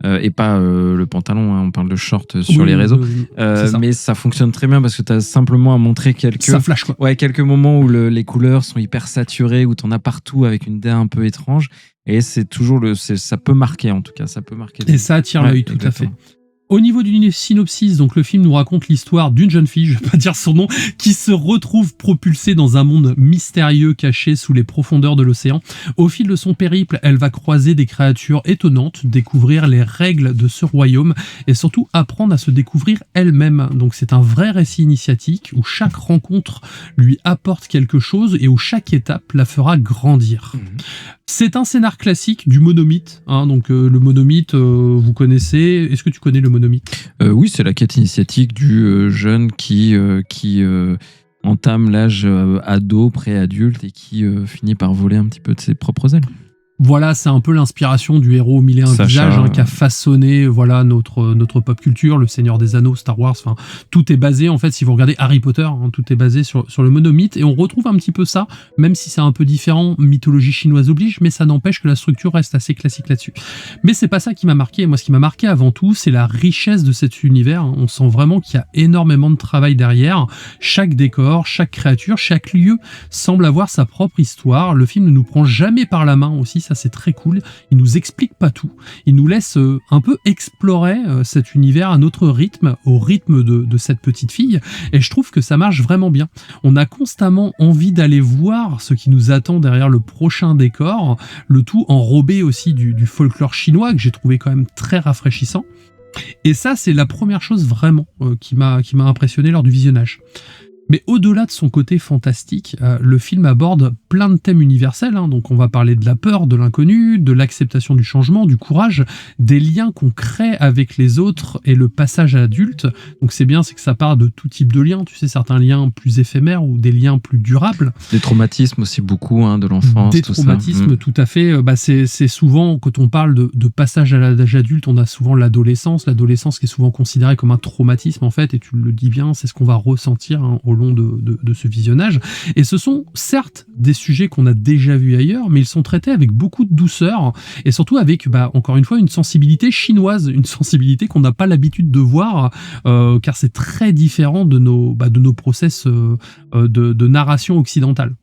et pas le pantalon, on parle de short sur les réseaux. Mais ça fonctionne très bien parce que t'as simplement à montrer ça flash, quoi. Ouais, quelques moments où les couleurs sont hyper saturées, où t'en as partout avec une DA un peu étrange. Et c'est toujours ça peut marquer, en tout cas, ça peut marquer. Et ça attire l'œil, tout à fait. Au niveau d'une synopsis, donc le film nous raconte l'histoire d'une jeune fille, je vais pas dire son nom, qui se retrouve propulsée dans un monde mystérieux caché sous les profondeurs de l'océan. Au fil de son périple, elle va croiser des créatures étonnantes, découvrir les règles de ce royaume et surtout apprendre à se découvrir elle-même. Donc c'est un vrai récit initiatique où chaque rencontre lui apporte quelque chose et où chaque étape la fera grandir. C'est un scénar classique du monomythe, donc le monomythe, vous connaissez. Est-ce que tu connais le monomythe ? Oui, c'est la quête initiatique du jeune qui entame l'âge ado, pré-adulte et qui finit par voler un petit peu de ses propres ailes. Voilà, c'est un peu l'inspiration du héros aux mille et un visages qui a façonné notre pop culture, le Seigneur des Anneaux, Star Wars, enfin tout est basé, en fait, si vous regardez Harry Potter, tout est basé sur le monomythe, et on retrouve un petit peu ça, même si c'est un peu différent, mythologie chinoise oblige, mais ça n'empêche que la structure reste assez classique là-dessus. Mais c'est pas ça qui m'a marqué. Moi, ce qui m'a marqué avant tout, c'est la richesse de cet univers. On sent vraiment qu'il y a énormément de travail derrière. Chaque décor, chaque créature, chaque lieu semble avoir sa propre histoire. Le film ne nous prend jamais par la main aussi, ça c'est très cool. Il nous explique pas tout. Il nous laisse un peu explorer cet univers à notre rythme, au rythme de cette petite fille. Et je trouve que ça marche vraiment bien. On a constamment envie d'aller voir ce qui nous attend derrière le prochain décor. Le tout enrobé aussi du folklore chinois que j'ai trouvé quand même très rafraîchissant. Et ça, c'est la première chose vraiment qui m'a impressionné lors du visionnage. Mais au-delà de son côté fantastique, le film aborde plein de thèmes universels. Donc on va parler de la peur, de l'inconnu, de l'acceptation du changement, du courage, des liens qu'on crée avec les autres et le passage à l'adulte. Donc c'est bien, c'est que ça part de tout type de liens. Tu sais, certains liens plus éphémères ou des liens plus durables. Des traumatismes aussi beaucoup de l'enfance. Des traumatismes, tout à fait. C'est souvent, quand on parle de passage à l'âge adulte, on a souvent l'adolescence. L'adolescence qui est souvent considérée comme un traumatisme, en fait. Et tu le dis bien, c'est ce qu'on va ressentir au long de ce visionnage. Et ce sont certes des sujets qu'on a déjà vus ailleurs, mais ils sont traités avec beaucoup de douceur et surtout avec, encore une fois, une sensibilité chinoise, une sensibilité qu'on n'a pas l'habitude de voir, car c'est très différent de nos process de narration occidentale.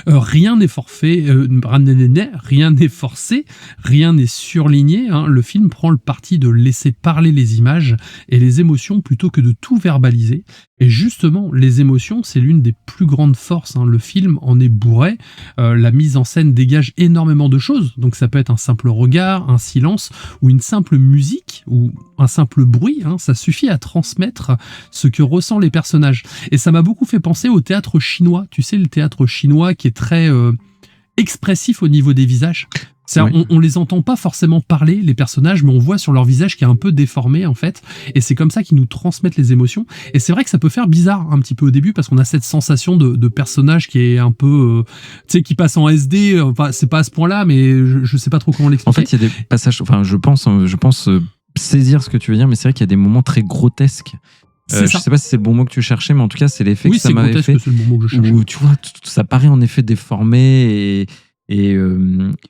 Rien n'est forfait, rien n'est forcé, rien n'est surligné. Le film prend le parti de laisser parler les images et les émotions plutôt que de tout verbaliser. Et justement, les émotions, c'est l'une des plus grandes forces. Le film en est bourré. La mise en scène dégage énormément de choses. Donc ça peut être un simple regard, un silence ou une simple musique ou un simple bruit. Ça suffit à transmettre ce que ressentent les personnages. Et ça m'a beaucoup fait penser au théâtre chinois. Tu sais, le théâtre chinois qui est très expressif au niveau des visages. On les entend pas forcément parler, les personnages, mais on voit sur leur visage qui est un peu déformé, en fait. Et c'est comme ça qu'ils nous transmettent les émotions. Et c'est vrai que ça peut faire bizarre un petit peu au début, parce qu'on a cette sensation de personnage qui est un peu, qui passe en SD. C'est pas à ce point-là, mais je sais pas trop comment l'expliquer. En fait, il y a des passages, je pense saisir ce que tu veux dire, mais c'est vrai qu'il y a des moments très grotesques. Je sais pas si c'est le bon mot que tu cherchais, mais en tout cas, c'est l'effet que ça m'avait fait. C'est le bon mot que je cherchais. Où tu vois, ça paraît en effet déformé et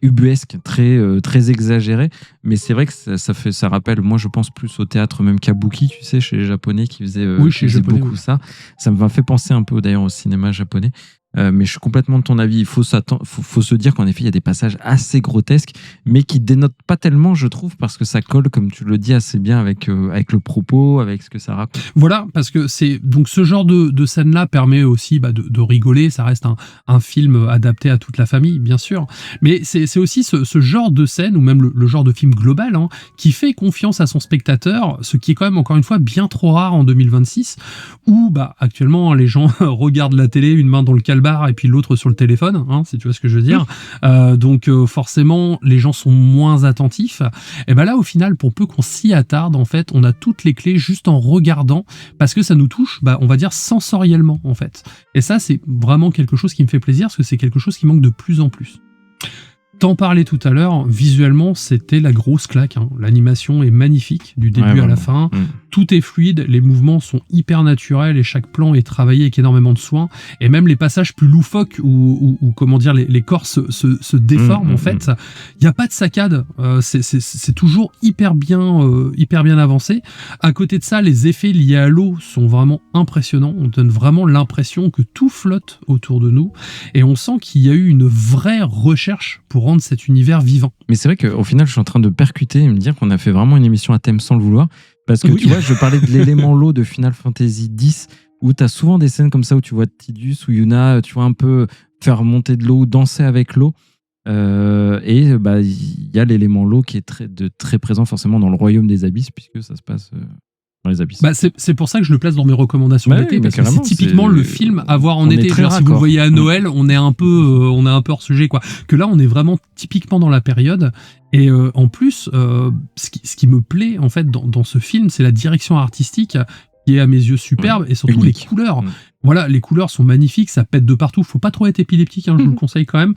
ubuesque, très exagéré. Mais c'est vrai que ça rappelle, moi je pense plus au théâtre même Kabuki, tu sais, chez les Japonais qui faisaient, beaucoup ça. Ça m'a fait penser un peu d'ailleurs au cinéma japonais. Mais je suis complètement de ton avis. Il faut se dire qu'en effet, il y a des passages assez grotesques, mais qui dénotent pas tellement, je trouve, parce que ça colle, comme tu le dis, assez bien avec le propos, avec ce que ça raconte. Voilà, parce que donc ce genre de scène-là permet aussi de rigoler. Ça reste un film adapté à toute la famille, bien sûr. Mais c'est aussi ce genre de scène, ou même le genre de film global, hein, qui fait confiance à son spectateur, ce qui est quand même, encore une fois, bien trop rare en 2026, où actuellement, les gens regardent la télé, une main dans le calbar et puis l'autre sur le téléphone, hein, si tu vois ce que je veux dire. Donc forcément, les gens sont moins attentifs. Et là, au final, pour peu qu'on s'y attarde, en fait, on a toutes les clés juste en regardant, parce que ça nous touche, on va dire, sensoriellement, en fait. Et ça, c'est vraiment quelque chose qui me fait plaisir, parce que c'est quelque chose qui manque de plus en plus. T'en parlais tout à l'heure, visuellement, c'était la grosse claque. Hein. L'animation est magnifique, du début à la fin. Tout est fluide, les mouvements sont hyper naturels et chaque plan est travaillé avec énormément de soin. Et même les passages plus loufoques où comment dire, les corps se déforment, en fait, il n'y a pas de saccade. C'est toujours hyper bien avancé. À côté de ça, les effets liés à l'eau sont vraiment impressionnants. On donne vraiment l'impression que tout flotte autour de nous. Et on sent qu'il y a eu une vraie recherche pour rendre cet univers vivant. Mais c'est vrai qu'au final, je suis en train de percuter et me dire qu'on a fait vraiment une émission à thème sans le vouloir. Parce que tu vois, je parlais de l'élément l'eau de Final Fantasy X, où tu as souvent des scènes comme ça où tu vois Tidus ou Yuna, tu vois un peu faire remonter de l'eau ou danser avec l'eau. Et il y a l'élément l'eau qui est très présent forcément dans le royaume des abysses, puisque ça se passe dans les abysses. C'est pour ça que je le place dans mes recommandations d'été, parce que c'est typiquement le film à voir en été. Si vous le voyez à Noël, on est un peu hors sujet, quoi. Que là, on est vraiment typiquement dans la période. Et en plus, ce qui me plaît en fait dans ce film, c'est la direction artistique qui est à mes yeux superbe, et surtout les couleurs. Voilà, les couleurs sont magnifiques, ça pète de partout. Faut pas trop être épileptique, hein, je vous le conseille quand même.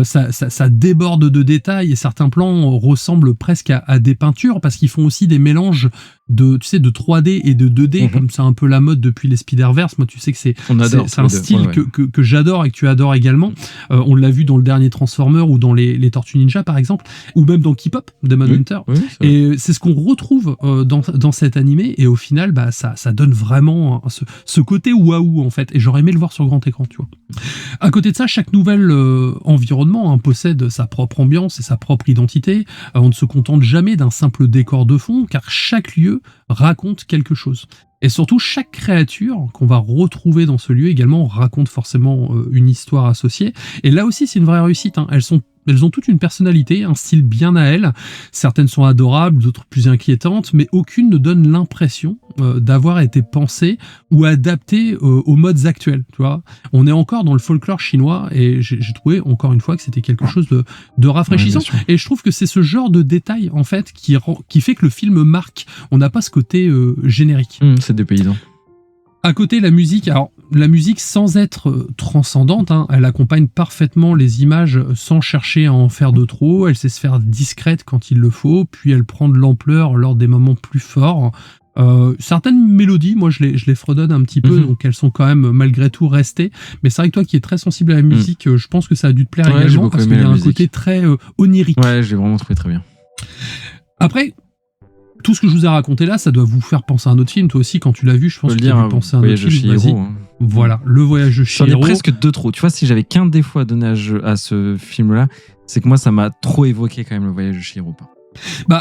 Ça déborde de détails et certains plans ressemblent presque à des peintures parce qu'ils font aussi des mélanges de 3D et de 2D, comme c'est un peu la mode depuis les Spider-Verse. Moi, tu sais que c'est un style que j'adore et que tu adores également. On l'a vu dans le dernier Transformer ou dans les Tortues Ninja, par exemple, ou même dans K-Pop, Demon Hunter. Et c'est ce qu'on retrouve dans cet animé. Et au final, ça donne vraiment ce côté waouh, en fait, et j'aurais aimé le voir sur grand écran, tu vois. À côté de ça, chaque nouvel environnement possède sa propre ambiance et sa propre identité. On ne se contente jamais d'un simple décor de fond, car chaque lieu raconte quelque chose. Et surtout, chaque créature qu'on va retrouver dans ce lieu également raconte forcément une histoire associée. Et là aussi, c'est une vraie réussite. Hein. Elles ont toute une personnalité, un style bien à elles. Certaines sont adorables, d'autres plus inquiétantes, mais aucune ne donne l'impression d'avoir été pensée ou adaptée aux modes actuels. Tu vois, on est encore dans le folklore chinois et j'ai trouvé encore une fois que c'était quelque chose de rafraîchissant. Et je trouve que c'est ce genre de détail en fait qui fait que le film marque. On n'a pas ce côté générique. C'est dépaysant. À côté, la musique, sans être transcendante, hein, elle accompagne parfaitement les images sans chercher à en faire de trop. Elle sait se faire discrète quand il le faut, puis elle prend de l'ampleur lors des moments plus forts. Certaines mélodies, moi je les fredonne un petit peu, donc elles sont quand même malgré tout restées. Mais c'est vrai que toi qui es très sensible à la musique, je pense que ça a dû te plaire également, parce qu'il y a un côté très onirique. Ouais, j'ai vraiment trouvé très bien. Après, tout ce que je vous ai raconté là, ça doit vous faire penser à un autre film. Toi aussi, quand tu l'as vu, je pense que tu as dû penser à un autre film. Vas-y. Voilà, Le Voyage de Chihiro. J'en ai presque deux trop. Tu vois, si j'avais qu'un défaut à donner à ce film-là, c'est que moi, ça m'a trop évoqué quand même Le Voyage de Chihiro.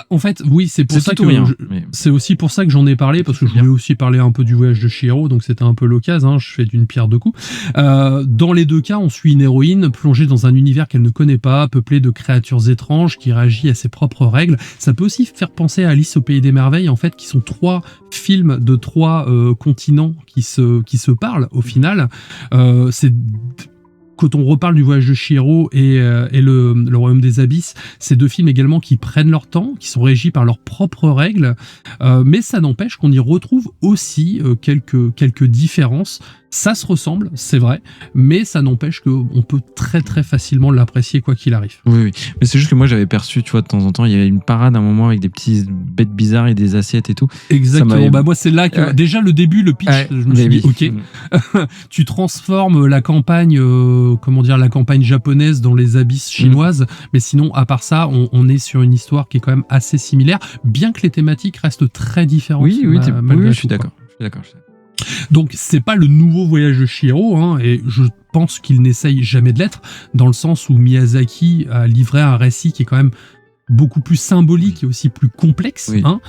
En fait, oui, c'est pour ça que c'est aussi pour ça que j'en ai parlé, parce que je voulais aussi parler un peu du Voyage de Chihiro, donc c'était un peu l'occasion, hein, je fais d'une pierre deux coups. Dans les deux cas, on suit une héroïne plongée dans un univers qu'elle ne connaît pas, peuplé de créatures étranges qui réagit à ses propres règles. Ça peut aussi faire penser à Alice au Pays des Merveilles, en fait, qui sont 3 films de 3 continents qui se parlent au final. Quand on reparle du Voyage de Chihiro et le Royaume des Abysses, c'est 2 films également qui prennent leur temps, qui sont régis par leurs propres règles, mais ça n'empêche qu'on y retrouve aussi quelques différences. Ça se ressemble, c'est vrai, mais ça n'empêche qu'on peut très très facilement l'apprécier quoi qu'il arrive. Oui. Mais c'est juste que moi j'avais perçu, tu vois, de temps en temps, il y avait une parade à un moment avec des petits bêtes bizarres et des assiettes et tout. Exactement. Moi c'est là que déjà le début, le pitch, je me suis dit ok, tu transformes la campagne, la campagne japonaise dans les abysses chinoises, mais sinon à part ça, on est sur une histoire qui est quand même assez similaire, bien que les thématiques restent très différentes. Oui, je suis d'accord. Donc c'est pas le nouveau voyage de Chihiro, hein, et je pense qu'il n'essaye jamais de l'être, dans le sens où Miyazaki a livré un récit qui est quand même beaucoup plus symbolique et aussi plus complexe. Oui. Hein.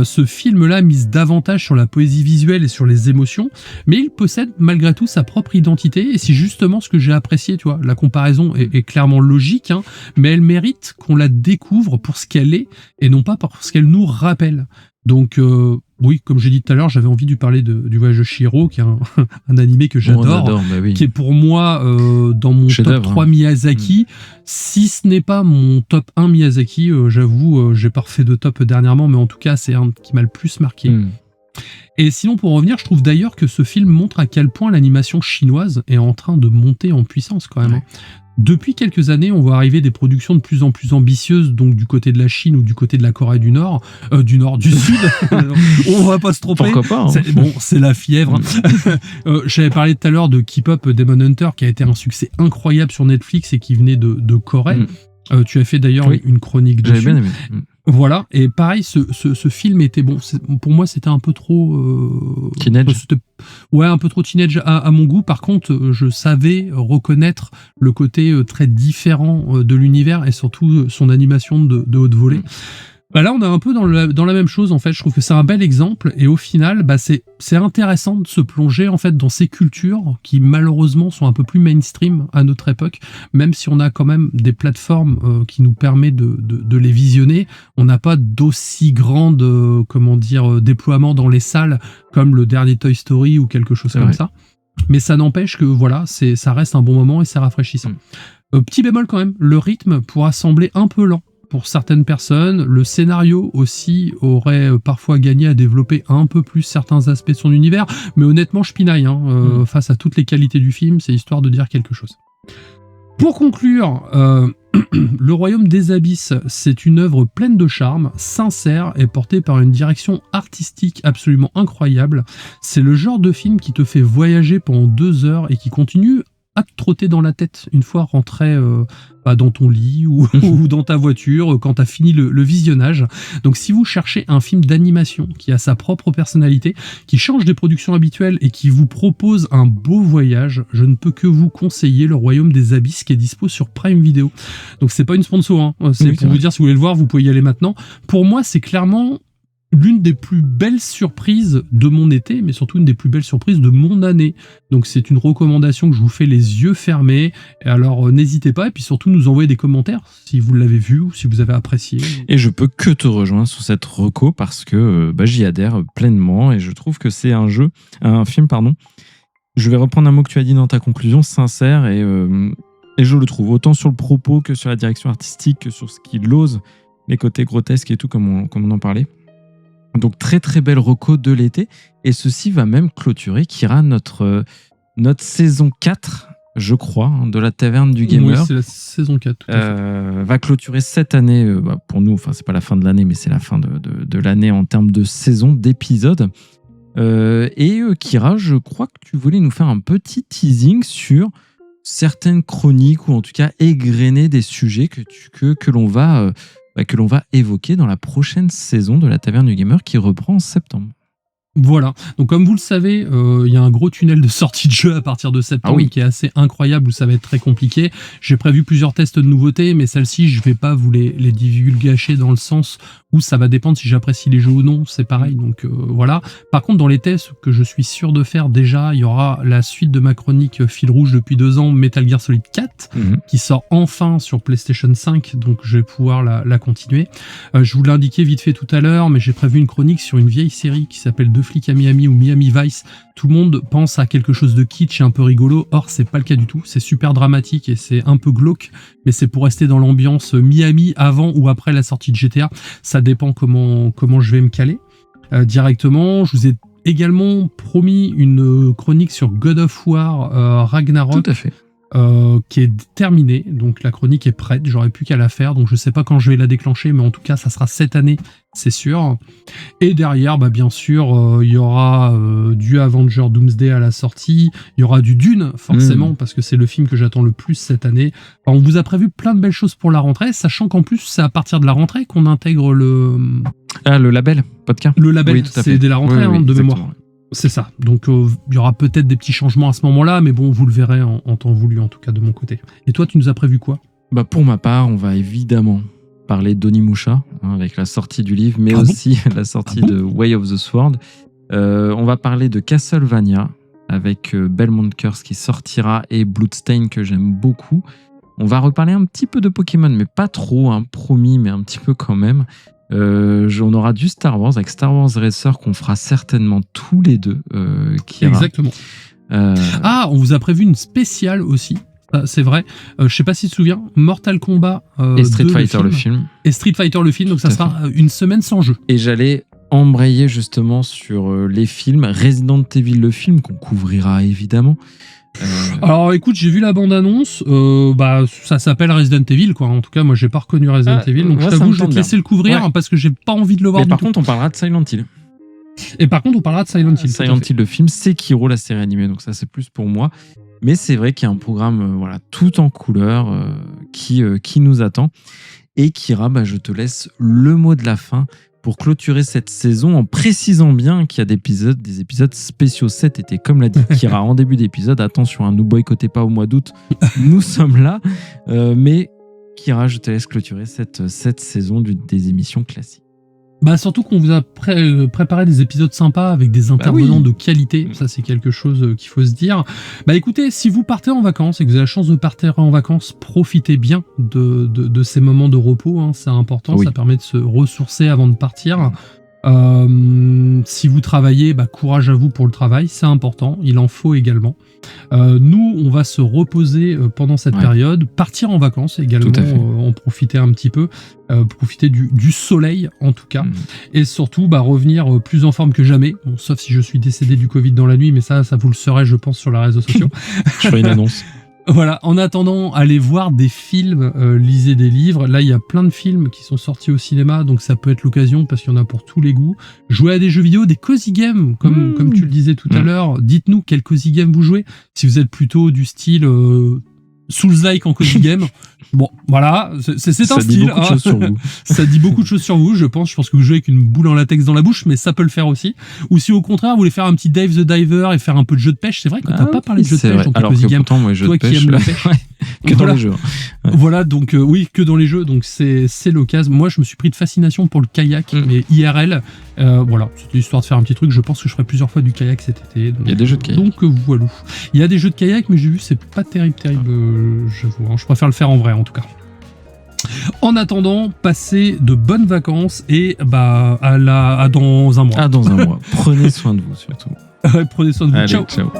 Ce film-là mise davantage sur la poésie visuelle et sur les émotions, mais il possède malgré tout sa propre identité, et c'est justement ce que j'ai apprécié, tu vois. La comparaison est clairement logique, hein, mais elle mérite qu'on la découvre pour ce qu'elle est, et non pas pour ce qu'elle nous rappelle. Donc oui, comme j'ai dit tout à l'heure, j'avais envie de parler du voyage de Chihiro, qui est un animé que j'adore, qui est pour moi dans mon top 3 Miyazaki. Si ce n'est pas mon top 1 Miyazaki, j'avoue, j'ai pas refait de top dernièrement, mais en tout cas, c'est un qui m'a le plus marqué. Et sinon, pour revenir, je trouve d'ailleurs que ce film montre à quel point l'animation chinoise est en train de monter en puissance quand même. Depuis quelques années, on voit arriver des productions de plus en plus ambitieuses, donc du côté de la Chine ou du côté de la Corée du Nord, du Sud. On va pas se tromper. Pourquoi pas, hein. C'est la fièvre. J'avais parlé tout à l'heure de Keep Up Demon Hunter, qui a été un succès incroyable sur Netflix et qui venait de Corée. Tu as fait d'ailleurs une chronique dessus. J'avais bien aimé. Voilà, et pareil, ce film était bon. Pour moi, c'était un peu trop... teenage. Un peu trop teenage à mon goût. Par contre, je savais reconnaître le côté très différent de l'univers et surtout son animation de haute volée. Là, on est un peu dans la même chose, en fait. Je trouve que c'est un bel exemple, et au final, c'est intéressant de se plonger, en fait, dans ces cultures qui, malheureusement, sont un peu plus mainstream à notre époque, même si on a quand même des plateformes qui nous permettent de les visionner. On n'a pas d'aussi grand déploiement dans les salles comme le dernier Toy Story ou quelque chose comme ça. Mais ça n'empêche que, voilà, ça reste un bon moment et c'est rafraîchissant. Petit bémol quand même, le rythme pourra sembler un peu lent pour certaines personnes. Le scénario aussi aurait parfois gagné à développer un peu plus certains aspects de son univers, mais honnêtement, je pinaille face à toutes les qualités du film, c'est histoire de dire quelque chose. Pour conclure, Le Royaume des Abysses, c'est une œuvre pleine de charme, sincère et portée par une direction artistique absolument incroyable. C'est le genre de film qui te fait voyager pendant 2 heures et qui continue à te trotter dans la tête une fois rentré dans ton lit ou dans ta voiture quand t'as fini le visionnage. Donc si vous cherchez un film d'animation qui a sa propre personnalité, qui change des productions habituelles et qui vous propose un beau voyage, je ne peux que vous conseiller Le Royaume des Abysses, qui est dispo sur Prime Video. Donc c'est pas une sponsor, hein. C'est pour vous dire, si vous voulez le voir, vous pouvez y aller maintenant. Pour moi, c'est clairement l'une des plus belles surprises de mon été, mais surtout une des plus belles surprises de mon année. Donc c'est une recommandation que je vous fais les yeux fermés. Et alors n'hésitez pas, et puis surtout nous envoyer des commentaires si vous l'avez vu ou si vous avez apprécié. Et je peux que te rejoindre sur cette reco parce que j'y adhère pleinement et je trouve que c'est un film. Je vais reprendre un mot que tu as dit dans ta conclusion, sincère, et je le trouve autant sur le propos que sur la direction artistique, que sur ce qu'il ose, les côtés grotesques et tout, comme on en parlait. Donc très très belle reco de l'été, et ceci va même clôturer, Kira, notre saison 4, je crois, de la Taverne du Gamer. Oui, c'est la saison 4, tout à fait. Va clôturer cette année, pour nous, enfin c'est pas la fin de l'année, mais c'est la fin de l'année en termes de saison, d'épisodes. Et Kira, je crois que tu voulais nous faire un petit teasing sur certaines chroniques, ou en tout cas égrener des sujets que l'on va évoquer dans la prochaine saison de la Taverne du Gamer qui reprend en septembre. Voilà, donc comme vous le savez, il y a un gros tunnel de sortie de jeu à partir de septembre qui est assez incroyable, où ça va être très compliqué. J'ai prévu plusieurs tests de nouveautés, mais celles-ci, je vais pas vous les divulgacher, dans le sens où ça va dépendre si j'apprécie les jeux ou non, c'est pareil, donc voilà. Par contre, dans les tests que je suis sûr de faire déjà, il y aura la suite de ma chronique Fil Rouge depuis 2 ans, Metal Gear Solid 4, qui sort enfin sur PlayStation 5, donc je vais pouvoir la continuer. Je vous l'ai indiqué vite fait tout à l'heure, mais j'ai prévu une chronique sur une vieille série qui s'appelle Deux flics à Miami ou Miami Vice. Tout le monde pense à quelque chose de kitsch et un peu rigolo, or c'est pas le cas du tout, c'est super dramatique et c'est un peu glauque, mais c'est pour rester dans l'ambiance Miami avant ou après la sortie de GTA, ça dépend comment je vais me caler directement. Je vous ai également promis une chronique sur God of War Ragnarok. Tout à fait. Qui est terminée, donc la chronique est prête, j'aurais plus qu'à la faire, donc je sais pas quand je vais la déclencher, mais en tout cas ça sera cette année, c'est sûr. Et derrière, bien sûr, il y aura du Avenger Doomsday à la sortie, il y aura du Dune, forcément, parce que c'est le film que j'attends le plus cette année. Enfin, on vous a prévu plein de belles choses pour la rentrée, sachant qu'en plus c'est à partir de la rentrée qu'on intègre le label podcast. Le label, oui, c'est dès la rentrée, de mémoire. C'est ça. Donc, il y aura peut-être des petits changements à ce moment-là, mais bon, vous le verrez en temps voulu, en tout cas de mon côté. Et toi, tu nous as prévu quoi ? Pour ma part, on va évidemment parler d'Onimusha, avec la sortie du livre, mais aussi la sortie de Way of the Sword. On va parler de Castlevania, avec Belmont Curse qui sortira, et Bloodstain, que j'aime beaucoup. On va reparler un petit peu de Pokémon, mais pas trop, promis, mais un petit peu quand même. On aura du Star Wars avec Star Wars Racer qu'on fera certainement tous les deux. Exactement. On vous a prévu une spéciale aussi. C'est vrai. Je sais pas si tu te souviens, Mortal Kombat et Street Fighter le film. Et Street Fighter le film, donc ça sera une semaine sans jeu. Et j'allais embrayer justement sur les films. Resident Evil le film qu'on couvrira évidemment. Alors écoute, j'ai vu la bande-annonce, ça s'appelle Resident Evil, quoi. En tout cas, moi j'ai pas reconnu Resident Evil, donc je t'avoue, je vais te laisser le couvrir parce que j'ai pas envie de le voir. Mais par contre, on parlera de Silent Hill. Et par contre, on parlera de Silent Hill. Silent Hill, le film, Sekiro, la série animée, donc ça c'est plus pour moi. Mais c'est vrai qu'il y a un programme tout en couleur qui nous attend. Et Kira, je te laisse le mot de la fin pour clôturer cette saison en précisant bien qu'il y a des épisodes spéciaux. Cet été, comme l'a dit Kira en début d'épisode. Attention, ne boycottez pas au mois d'août, nous sommes là. Mais Kira, je te laisse clôturer cette saison des émissions classiques. Surtout qu'on vous a préparé des épisodes sympas avec des intervenants de qualité. Ça, c'est quelque chose qu'il faut se dire. Écoutez, si vous partez en vacances et que vous avez la chance de partir en vacances, profitez bien de ces moments de repos. C'est important, ça permet de se ressourcer avant de partir. Si vous travaillez, courage à vous pour le travail, c'est important, il en faut également. Nous, on va se reposer pendant cette période, partir en vacances également, en profiter un petit peu, profiter du soleil en tout cas, et surtout revenir plus en forme que jamais, sauf si je suis décédé du Covid dans la nuit, mais ça vous le saurez je pense sur les réseaux sociaux. Je ferai une annonce. Voilà, en attendant, allez voir des films, lisez des livres. Là, il y a plein de films qui sont sortis au cinéma, donc ça peut être l'occasion parce qu'il y en a pour tous les goûts. Jouez à des jeux vidéo, des cozy games, comme tu le disais tout à l'heure. Dites-nous quel cozy game vous jouez. Si vous êtes plutôt du style Souls-like en cozy game, bon, voilà, c'est un style. Ça dit beaucoup de choses sur vous. Ça dit beaucoup de choses sur vous, je pense. Je pense que vous jouez avec une boule en latex dans la bouche, mais ça peut le faire aussi. Ou si au contraire, vous voulez faire un petit Dave the Diver et faire un peu de jeu de pêche, c'est vrai que t'as pas parlé de jeu de pêche dans ton cozy game. Moi, toi qui aimes la pêche. Que dans les jeux. Voilà, donc oui, que dans les jeux, donc c'est l'occasion. Moi, je me suis pris de fascination pour le kayak, mais IRL. Voilà, c'était histoire de faire un petit truc. Je pense que je ferai plusieurs fois du kayak cet été. Donc, il y a des jeux de kayak. Donc voilà. Il y a des jeux de kayak, mais j'ai vu, c'est pas terrible, j'avoue. Je préfère le faire en vrai, en tout cas. En attendant, passez de bonnes vacances et dans un mois. Dans un mois. Prenez soin de vous surtout. Prenez soin de vous. Allez, ciao. Ciao.